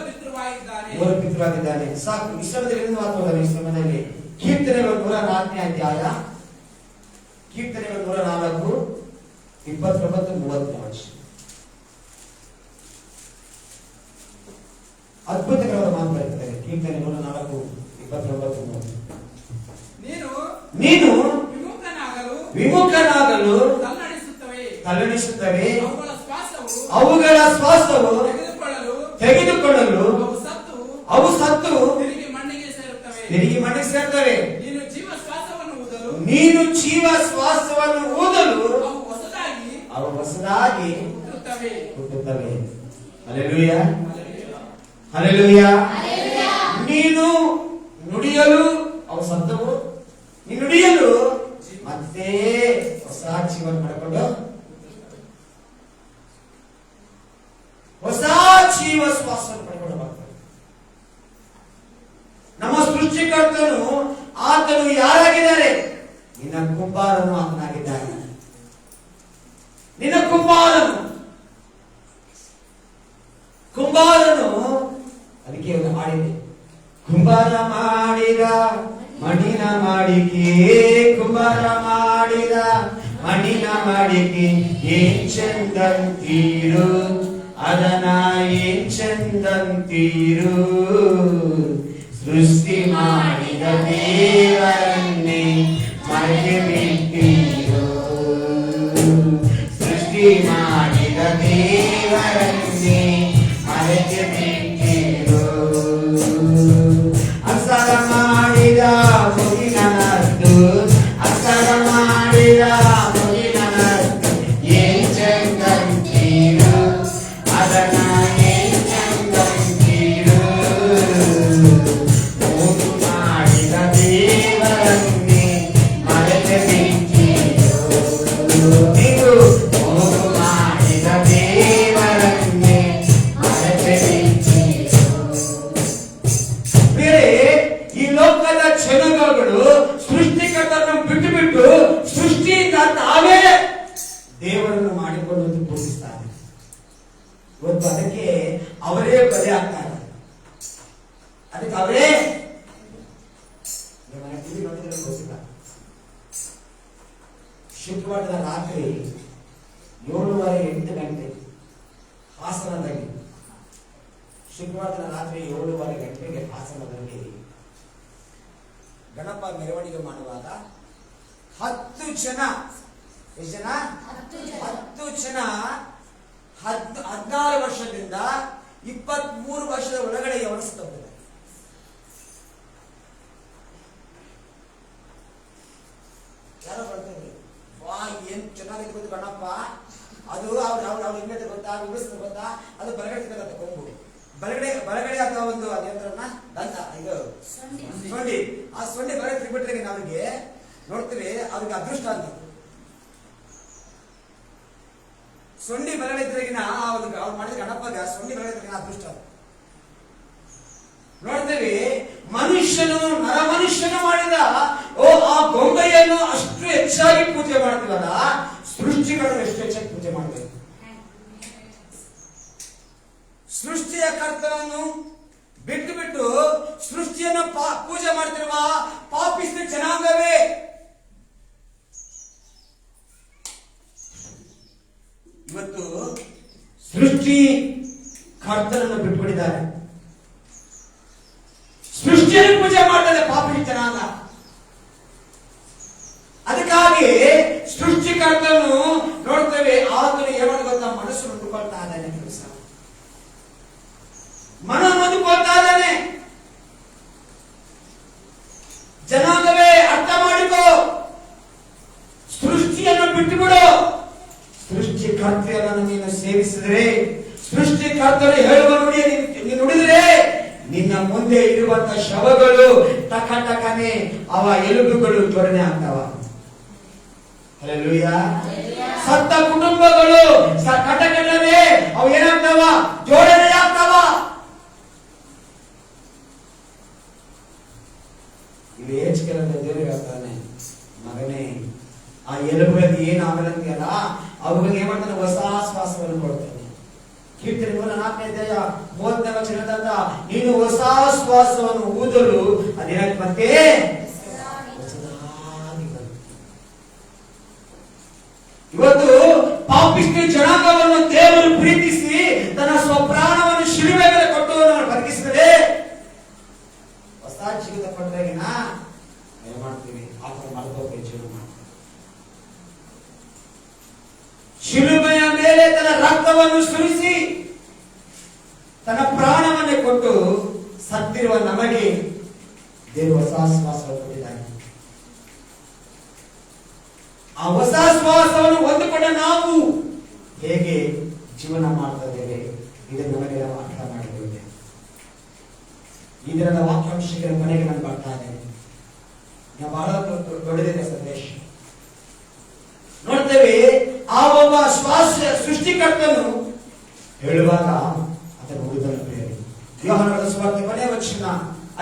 ಪಿತೃವಾಗಿದ್ದಾನೆ. ಸಾಕು. ಇಷ್ಟದಲ್ಲಿ ಮಾತನಾಡೋಣ ಈ ಸಮಯದಲ್ಲಿ. ಕೀರ್ತನೆಗಳು 104ನೇ ಅಧ್ಯಾಯ, ಕೀರ್ತನೆಗಳು 104, 29, 30. ಅದ್ಭುತವಾದ ಮಾತು ಬರುತ್ತದೆ. ಕೀರ್ತನೆ 104, 29, 30. ನೀನು ವಿಮುಖನಾಗಲು ತಲ್ಲಣಿಸುತ್ತವೆ, ಅವುಗಳ ಶ್ವಾಸವು ತೆಗೆದುಕೊಳ್ಳಲು ಅವು ಸತ್ತು ತಿರುಗಿ ಮಣ್ಣಿಗೆ ಸೇರುತ್ತವೆ. ನೀನು ಜೀವ ಶ್ವಾಸವನ್ನು ಊದಲು ಅವು ಹೊಸದಾಗಿ ಹುಟ್ಟುತ್ತವೆ. Hallelujah, hallelujah. ನೀನು ನುಡಿಯಲು ಅವು ಸತ್ತವು, ನೀನು ನುಡಿಯಲು ಮತ್ತೆ ಹೊಸ ಜೀವನ ಮಾಡಿಕೊಂಡು ಹೊಸ ಜೀವ ಶ್ವಾಸವನ್ನು ಪಡೆದುಕೊಂಡು ಬರ್ತಾರೆ. ನಮ್ಮ ಸೃಷ್ಟಿಕರ್ತನು ಆತನು ಯಾರಾಗಿದ್ದಾರೆ? ನಿನ್ನ ಕುಂಬಾರನು ಆತನಾಗಿದ್ದಾನೆ. ನಿನ್ನ ಕುಂಬಾರನು ಅದಕ್ಕೆ ಒಂದು ಹಾಡಿದೆ. ಕುಂಬಾರ ಮಾಡಿದ ಮಣ್ಣಿನ ಮಾಡಿಕೆ, ಕುಂಬಾರ ಮಾಡಿದ ಮಣ್ಣಿನ ಮಾಡಿಕೆ ಏನ್ ಚಂದಂತೀರು, ಅದನ್ನ ಏನ್ ಚಂದಂತೀರು. ಸೃಷ್ಟಿ ಮಾಡಿದ ದೇವರನ್ನೇ ಮರೆತು ಬಿಟ್ಟಿರೋ, ಸೃಷ್ಟಿ ಮಾಡಿದ ದೇವರನ್ನೇ ಮರೆತು ಬಿಟ್ಟಿರೋ. ಅಸರ ಮಾಡಿದ ಮುಗಿನದ್ದು, ಅಸರ ಮಾಡಿದ ಮುಗಿನದ್ದು ಏನ್ ಚಂದಂತೀರು, ಅದನ್ನ ಏನ್ ಚಂದಂತೀರು. ಮೂಗು ಮಾಡಿದ ದೇವರನ್ನೇ ಮರೆತು ಬಿಟ್ಟಿರೋ, ನೀವು ಮೂಗು ಮಾಡಿದ ದೇವರನ್ನೇ ಮರೆತು ಬಿಟ್ಟಿರೋ. ಬೇರೆ ಈ ಲೋಕದ ಜನಗಳು ಸೃಷ್ಟಿಕರ್ತರನ್ನು ಬಿಟ್ಟು ಬಿಟ್ಟು ಸೃಷ್ಟಿಯಿಂದ ತಾವೇ ದೇವರನ್ನು ಮಾಡಿಕೊಂಡು ಪೂಜಿಸ್ತಾರೆ. ಅದಕ್ಕೆ ಅವರೇ ಬಲಿ ಆಗ್ತಾರೆ. ಅದಕ್ಕೆ ಅವರೇ ಟಿವಿ ನೋಡಿದ್ರೆ ಗೊತ್ತಿಲ್ಲ. ಶುಕ್ರವಾರದ ರಾತ್ರಿ 7:30-8 ಗಂಟೆ ಹಾಸನದಲ್ಲಿ, ಶುಕ್ರವಾರದ ರಾತ್ರಿ 7:30 ಗಂಟೆಗೆ ಹಾಸನದಲ್ಲಿ ಗಣಪ ಮೆರವಣಿಗೆ ಮಾಡುವಾಗ 10 ಜನ, ಎಷ್ಟು ಜನ? 10 ಜನ 16 ವರ್ಷದಿಂದ 23 ವರ್ಷದ ಒಳಗಡೆ ಯವನಿಸ್ತಾರೆ. ಯಾರೋ ಬರ್ತಾರೆ, ವಾ ಏನ್ ಚೆನ್ನಾಗಿದೆ ಗೊತ್ತು ಗಣಪ, ಅದು ಅವ್ರು ಹೆಂಗೈತೆ ಗೊತ್ತಾ, ವಿವರಿಸಿದ ಗೊತ್ತಾ, ಅದು ಬಲಗಡೆ ಸಿಗತ್ತೆ ಕೊಂಬು, ಬಲಗಡೆ ಅಥವಾ ಒಂದು ಅದೇಂದ್ರನ್ನ ದಂತ, ಇದು ಸೊಂಡಿ, ಆ ಸೊಂಡಿ ಬಲಗಡೆ ತಿರುಗಿಬಿಟ್ರೆ ಅವ್ರಿಗೆ ನೋಡ್ತೀವಿ, ಅವ್ರಿಗೆ ಅದೃಷ್ಟ ಅಂತ. ಸೊಂಡಿ ಬಲಗಡೆ ಇದ್ರೆಗಿನ ಅವ್ರು ಮಾಡಿದ ಗಣಪಗ ಸೊಂಡಿ ಬಲಗಡೆ ಇದ್ರೆಗಿನ ಅದೃಷ್ಟ ನೋಡ್ತೀವಿ. ನರಮನುಷ್ಯನು ಮಾಡಿದ ಆ ಗೊಂಬೆಯನ್ನು ಅಷ್ಟು ಹೆಚ್ಚಾಗಿ ಪೂಜೆ ಮಾಡ್ತೀವಲ್ಲ, ಸೃಷ್ಟಿಗಳನ್ನು ಎಷ್ಟು ಹೆಚ್ಚಾಗಿ ಪೂಜೆ ಮಾಡ್ತೀವಿ. ಸೃಷ್ಟಿಯ ಕರ್ತನನ್ನು ಬಿಟ್ಟು ಸೃಷ್ಟಿಯನ್ನು ಪೂಜೆ ಮಾಡ್ತಿರುವ ಪಾಪಿಸ್ತ ಜನಾಂಗವೇ. ಇವತ್ತು ಸೃಷ್ಟಿ ಕರ್ತನನ್ನು ಬಿಟ್ಟುಬಿಟ್ಟಿದ್ದಾರೆ, ಸೃಷ್ಟಿಯನ್ನು ಪೂಜೆ ಮಾಡ್ತಾರೆ ಪಾಪಿ ಜನಾಂಗ. ಅದಕ್ಕಾಗಿ ಸೃಷ್ಟಿಕರ್ತನು ನೋಡ್ತೇವೆ, ಆತನು ಏನು ಗೊತ್ತಾ, ಮನಸ್ಸು ನೊಂದುಕೊಳ್ತಾ ಇದ್ದಾನೆ, ಕೆಲಸ ಮನ ನೊಂದುಕೊಳ್ತಾ ಇದ್ದಾನೆ. ಜನಾಂಗವೇ ಅರ್ಥ ಮಾಡಿಕೋ, ಸೃಷ್ಟಿಯನ್ನು ಬಿಟ್ಟುಬಿಡು. ಸೃಷ್ಟಿಕರ್ತೆಯನ್ನು ನೀನು ಸೇವಿಸಿದ್ರೆ, ಸೃಷ್ಟಿಕರ್ತನು ಹೇಳುವ ನುಡಿದ್ರೆ, ನಿನ್ನ ಮುಂದೆ ಇರುವಂತ ಶವಗಳು ಟಕಟಕನೆ ಅವ ಎಲುಬುಗಳು ಜೋಡಣೆ ಆಗ್ತಾವ. ಹಲ್ಲೆಲೂಯಾ. ಸತ್ತ ಕುಟುಂಬಗಳು ಕಟಕಟನೆ ಅವು ಏನಾಗ್ತಾವ, ಜೋಡಣೆ ಆಗ್ತಾವ. ಇಲ್ಲಿ ಹೆಚ್ಚಿಗೆಲ್ಲ ದೇವರು ಹೇಳ್ತಾನೆ, ಮಗನೇ ಆ ಎಲುಬುಗಳಿಗೆ ಏನಾಗಲಂತೆಯಲ್ಲ, ಅವುಗಳಿಗೆ ಏನ್ ಮಾಡ್ತಾನೆ, ಹೊಸ ಶ್ವಾಸವನ್ನು ಕೊಡ್ತಾನೆ. ಕೀರ್ತನೆ 4:30 ನೀನು ಹೊಸ ಶ್ವಾಸವನ್ನು ಊದಲು ಅದೇನಾಗಿ ಮತ್ತೆ ಇವತ್ತು ಪಾಪಿಷ್ಟಿ ಜನಾಂಗವನ್ನು ದೇವರು ಪ್ರೀತಿಸಿ ತನ್ನ ಸ್ವಪ್ರಾಣವನ್ನು ಶಿಲುಬೆ ಮೇಲೆ ಕೊಟ್ಟು ಬದುಕಿಸಿದರೆ, ಹೊಸ ಜೀವಿತ ಕೊಟ್ಟರೆಗಿನ ಏನ್ ಮಾಡ್ತೀವಿ, ಆತರ ಮರೆತೋಗ್ತೀವಿ. ಜೀವನ ಮಾಡ್ತೀವಿ. ಶಿಲುಬೆಯ ಮೇಲೆ ತನ್ನ ರಕ್ತವನ್ನು ಸುರಿಸಿ ತನ್ನ ಪ್ರಾಣವನ್ನೇ ಕೊಟ್ಟು ಸತ್ತಿರುವ ನಮಗೆ ದೇವರು ಹೊಸ ಶ್ವಾಸವನ್ನು ಕೊಟ್ಟಿದ್ದಾನೆ. ಆ ಹೊಸ ಶ್ವಾಸವನ್ನು ಹೊಂದಿಕೊಂಡ ನಾವು ಹೇಗೆ ಜೀವನ ಮಾಡ್ತಾ ಇದ್ದೇವೆ, ಇದನ್ನು ನಮಗೆ ನಾವು ಅರ್ಥ ಮಾಡಿದ್ದೇವೆ. ಈ ದಿನದ ವಾಕ್ಯಾಂಶಗಳ ಮನೆಗೆ ನಾನು ಬರ್ತಾ ಇದ್ದೇನೆ. ನಾವು ಬಹಳ ದೊಡ್ಡದಿದೆ ಸಂದೇಶ. ನೋಡ್ತೇವೆ, ಆ ಒಬ್ಬ ಶ್ವಾಸ ಸೃಷ್ಟಿಕರ್ತನು ಹೇಳುವಾಗ ಅದನ್ನು ಉಳಿದನು ಬೇರೆ. ಯೋಹಾನನ ಸುವಾರ್ತೆ ಕೊನೆಯ ವಚನ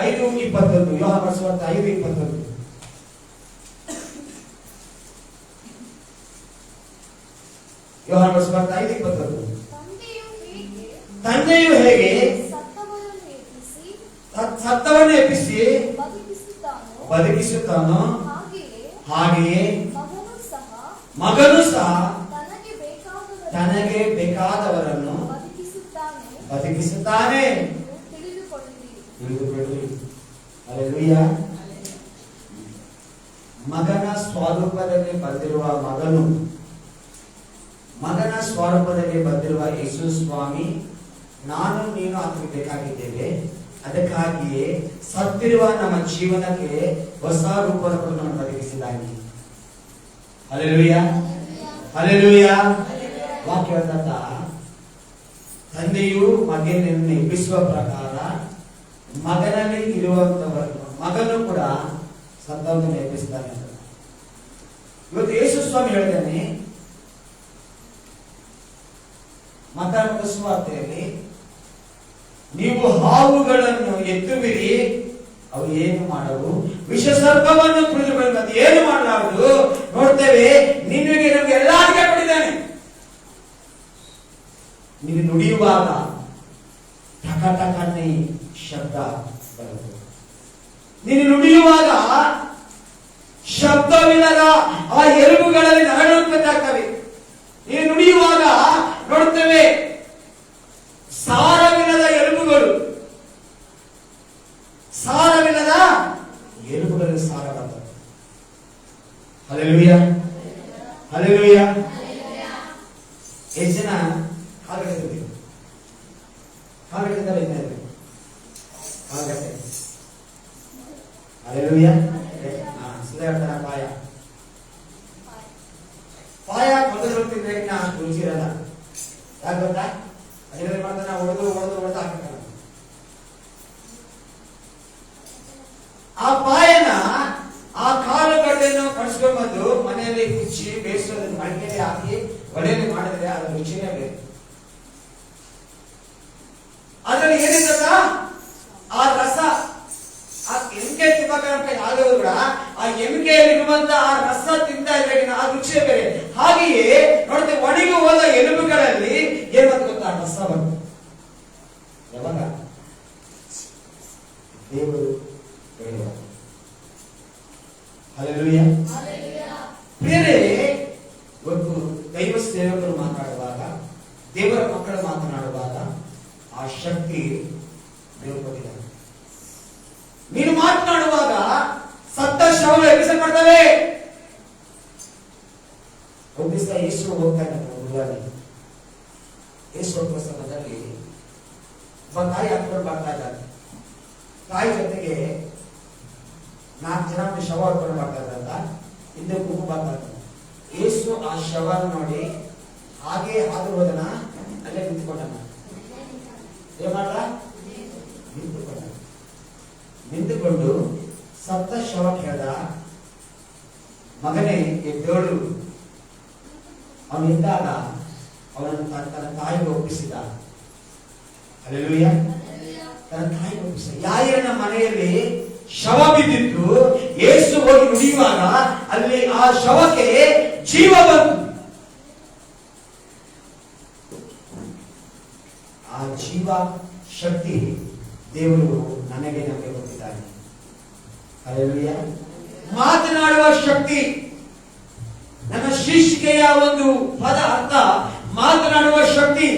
5:21. ಯೋಹಾನನ ಸುವಾರ್ತೆ 5:21. ಯೋಹಾನನ ಸುವಾರ್ತೆ 5:21. ತಂದೆಯು ಹೇಗೆ ಸತ್ತವನ್ನು ಎಬ್ಬಿಸಿ ಬದುಕಿಸುತ್ತಾನೋ, ಹಾಗೆಯೇ ಮಗನು ಸಹ ತನಗೆ ಬೇಕಾದವರನ್ನು ಬದುಕಿಸುತ್ತಾನೆ. ಹಲ್ಲೆಲೂಯಾ. ಮಗನ ಸ್ವರೂಪದಲ್ಲಿ ಬಂದಿರುವ ಮಗನು, ಮಗನ ಸ್ವರೂಪದಲ್ಲಿ ಬಂದಿರುವ ಯೇಸು ಸ್ವಾಮಿ, ನಾನು ನೀನು ಆತನಿಗೆ ಬೇಕಾಗಿದ್ದೇವೆ. ಅದಕ್ಕಾಗಿಯೇ ಸತ್ತಿರುವ ನಮ್ಮ ಜೀವನಕ್ಕೆ ಹೊಸ ರೂಪವನ್ನು ಕೊಟ್ಟು ನಮ್ಮನ್ನು ಬದುಕಿಸಿದ್ದಾನೆ. Hallelujah, hallelujah. ವಾಕ್ಯ ಹೇಳ್ತಾ, ತಂದೆಯು ಮಗನನ್ನು ಎಬ್ಬಿಸುವ ಪ್ರಕಾರ ಮಗನಲ್ಲಿ ಇರುವಂತವರನ್ನು ಮಗನು ಕೂಡ ಸತ್ತವರನ್ನು ಎಬ್ಬಿಸಿದ್ದಾನೆ. ಇವತ್ತು ಯೇಸು ಸ್ವಾಮಿ ಹೇಳಿದ್ದಾನೆ ಮತ್ತಾಯನ ಸುವಾರ್ತೆಯಲ್ಲಿ, ನೀವು ಹಾವುಗಳನ್ನು ಎತ್ತುವಿರಿ, ಅವು ಏನು ಮಾಡವು, ವಿಷ ಸರ್ಪವನ್ನು ತುಳಿದುಕೊಳ್ಳುವುದು ಅದು ಏನು ಮಾಡಲಾರದು. ನೋಡ್ತೇವೆ, ನಿನಗೆ ನಮಗೆ ಎಲ್ಲಾರಿಗೆ ಕೊಟ್ಟಿದ್ದಾನೆ. ನೀವು ನುಡಿಯುವಾಗ ಟಕಟಕನೆ ಶಬ್ದ ಬರುತ್ತೆ. ನೀನು ನುಡಿಯುವಾಗ ಶಬ್ದವಿಲ್ಲದ ಆ ಎಲುಬುಗಳಲ್ಲಿ ನರಳುತ್ತವೆ. ನೀನು ನುಡಿಯುವಾಗ ನೋಡುತ್ತೇವೆ ಸಾರವಿಲ್ಲದ ಎಲುಬುಗಳು, ಸಾರವಿಲ್ಲದ ಎಲುಬುಗಳಲ್ಲಿ ಸಾರ ಬರ್ತದೆ. Hallelujah, hallelujah. ಎಷ್ಟು ಜನ ಕಾಲುಗಟ್ಟೆ ಕಾಲುಗಟ್ಟೆ ಕಾಲುಗಟ್ಟೆ ಹಲ್ಲೆಲೂಯಾ. ಸುಧಾ ಹೇಳ್ತಾರ ಪಾಯ ಪಾಯ ಮೊದಲು ತಿಂದ್ರೆ ರುಚಿ ಇರಲ್ಲ. ಯಾಕೆ ಗೊತ್ತಾ? ಅದೇನು ಮಾಡ್ತಾನೆ, ಹೊಡೆದು ಹಾಕ್ತಾನೆ. ಆ ಪಾಯನ ಆ ಕಾಲುಗಡ್ಡೆಯನ್ನು ಕಡಿಸ್ಕೊಂಡ್ಬಂದು ಮನೆಯಲ್ಲಿ ಕುಚ್ಚಿ ಬೇಯಿಸೋದನ್ನು ಮಡಿಕೆಯಲ್ಲಿ ಹಾಕಿ ಒಲೆಯಲ್ಲಿ ಮಾಡಿದ್ರೆ ಅದರ ರುಚಿನೇ ಬೇರೆ. ಅದರಲ್ಲಿ ಏನಿಲ್ಲ ಆ ರಸ, ಆ ಎಮ್ಕೆ ತಿನ್ನಕ್ಕೆ ಆಗೋದು ಕೂಡ ಆ ಎಮ್ಕೆಯಲ್ಲಿರುವಂತ ಆ ರಸ ತಿಂತಾ ಇದ್ರೆ ಆ ರುಚಿಯೇ ಬೇರೆ. ಹಾಗೆಯೇ ನೋಡ್ತೇವೆ ಒಣಗಿ ಹೋದ ಎಲುಬುಗಳಲ್ಲಿ ಏನಂತ ಗೊತ್ತಾ? ರಸ ಬರ್ತದೆ. ಯಾವಾಗ ದೇವರು ಹೇಳುವ ಹಲ್ಲೆಲೂಯಾ. ಬೇರೆ ಒಂದು ದೈವ ಸೇವಕರು ಮಾತಾಡುವಾಗ, ದೇವರ ಮಕ್ಕಳು ಮಾತನಾಡುವಾಗ ಆ ಶಕ್ತಿ ದೇವರು ಕೊಟ್ಟಿದ್ದಾರೆ. ನೀನು ಮಾತನಾಡುವಾಗ ಸತ್ತ ಶವಗಳು ಎಬ್ಬಿಸಲ್ಪಡ್ತವೆ. ಒಂದು ದಿವಸ ಯೇಸು ಹೋಗ್ತಾ ಇದ್ದಾರೆ. ಯೇಸು ಹೋಗುವ ಸಮಯದಲ್ಲಿ ಒಬ್ಬ ತಾಯಿ ಹತ್ಕೊಂಡು ಬರ್ತಾ ಇದ್ದಾರೆ. ತಾಯಿ ಜೊತೆಗೆ 4 ಜನ ಶವ ಹೊಡ್ಕೊಂಡು ಬರ್ತಾ ಇದ್ರಂತ. ಹಿಂದೆ ಕೂಗು ಬರ್ತಾ ಇದ್ದಾರೆ. ಯೇಸು ಆ ಶವ ನೋಡಿ ಹಾಗೆ ಹಾದು ಹೋದನ, ಅಲ್ಲೇ ನಿಂತ್ಕೊಂಡನ. ಏನ್ ಮಾಡ್ದ? ನಿಂತುಕೊಂಡು ಸತ್ತ ಶವ ಕೇಳ್ದ, ಮಗನೇ ಎದ್ದೇಳು. ಅವನು ಇದ್ದಾಗ ಅವನನ್ನು ತನ್ನ ತಾಯಿಗೆ ಒಪ್ಪಿಸಿದ. ಹಲ್ಲೆಲೂಯಾ. ತನ್ನ ತಾಯಿಗೆ ಒಪ್ಪಿಸಿದ. ಯಾಯಿರನ ಮನೆಯಲ್ಲಿ ಶವ ಬಿದ್ದಿತ್ತು. ಯೇಸು ಹೋಗಿ ನುಡಿಯುವಾಗ ಅಲ್ಲಿ ಆ ಶವಕ್ಕೆ ಜೀವ ಬಂತು. ಆ ಜೀವ ಶಕ್ತಿ ದೇವರು ನಮಗೆ ಕೊಟ್ಟಿದ್ದಾನೆ. ಹಲ್ಲೆಲೂಯಾ. ಮಾತನಾಡುವ ಶಕ್ತಿ. ನನ್ನ ಶೀರ್ಷಿಕೆಯ ಒಂದು ಪದ ಅರ್ಥ ಮಾತನಾಡುವ ಶಕ್ತಿ.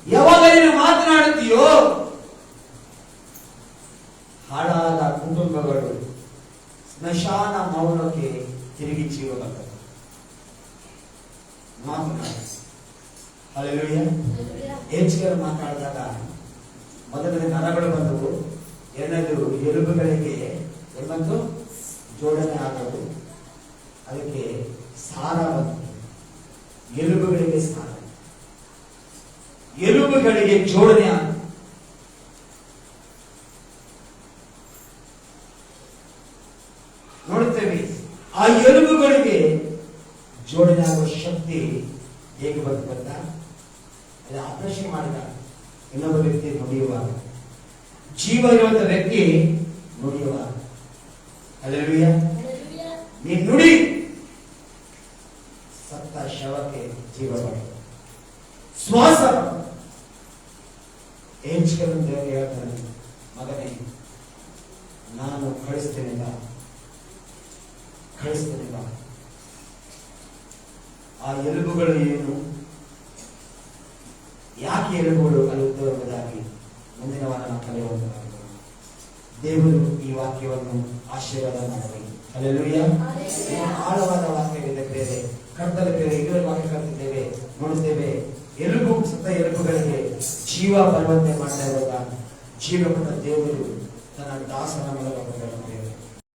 ಯಾವಾಗ ನೀನು ಮಾತನಾಡುತ್ತೀಯೋ ಹಾಳಾದ ಕುಟುಂಬಗಳು ಸ್ಮಶಾನ ಮೌನಕ್ಕೆ ತಿರುಗಿ ಜೀವ ಬರ್ತದೆ. ಮಾತನಾಡ. ಹಲ್ಲೆಲೂಯಾ. ಹೆಚ್ಚಿಗೆ ಮಾತಾಡಿದಾಗ ಮೊದಲನೇ ನರಗಳು ಬಂದವು, ಎರಡನೇದು ಎಲುಬುಗಳಿಗೆ ಎಂಬಂದು ಜೋಡಣೆ ಆದವು. ಅದಕ್ಕೆ ಸಾರ ಬಂತು. ಎಲುಬುಗಳಿಗೆ ಸಾರ, ಎಲುಬುಗಳಿಗೆ ಜೋಡಣೆ ಆದ. ನೋಡುತ್ತೇವೆ ಆ ಎಲುಬುಗಳಿಗೆ ಜೋಡಣೆ ಆಗುವ ಶಕ್ತಿ ಹೇಗೆ ಬಂತು ಗೊತ್ತಾ? ಅದು ಆಪರೇಷನ್ ಮಾಡಿದ ಇನ್ನೊಬ್ಬ ವ್ಯಕ್ತಿ ನುಡಿಯುವಾಗ, ಜೀವ ಇರುವಂತ ವ್ಯಕ್ತಿ ನುಡಿಯುವಾಗ. ಹಲ್ಲೆಲೂಯಾ. ನೀ ನುಡಿ, ಸತ್ತ ಶವಕ್ಕೆ ಜೀವ ಬರ್ತದೆ, ಶ್ವಾಸ ಬರ್ತದೆ. ದೇವರು ಹೇಳ್ತಾನೆ, ಮಗನೇ ನಾನು ಕಳಿಸ್ತೇನೆ ಬಾ. ಆ ಎಲುಬುಗಳು ಏನು, ಯಾಕೆ ಎಲುಬುಗಳು ಅಲ್ಲಿ ಉತ್ತರವಾಗಿ ಮುಂದಿನ ವಾರ ನಾವು ಕಲಿಯುವಂತ ದೇವರು ಈ ವಾಕ್ಯವನ್ನು ಆಶೀರ್ವಾದ ಮಾಡಬೇಕು. ಹಲ್ಲೆಲೂಯಾ. ಆಳವಾದ ವಾಕ್ಯವಿದೆ, ಬೇರೆ ಕರ್ತದ ಬೇರೆ ಇದುವರೆಗೆ ವಾಕ್ಯ ಕಲಿತಿದ್ದೇವೆ, ನೋಡುತ್ತೇವೆ. ಎಲುಬು ಸತ್ತ ಎಲುಬುಗಳಿಗೆ ಜೀವ ಬರುವಂತೆ ಮಾಡ್ತಾ ಇರುವಾಗ ಜೀವ ಕೊಟ್ಟ ದೇವರು ತನ್ನ ದಾಸನ ಮೂಲಕ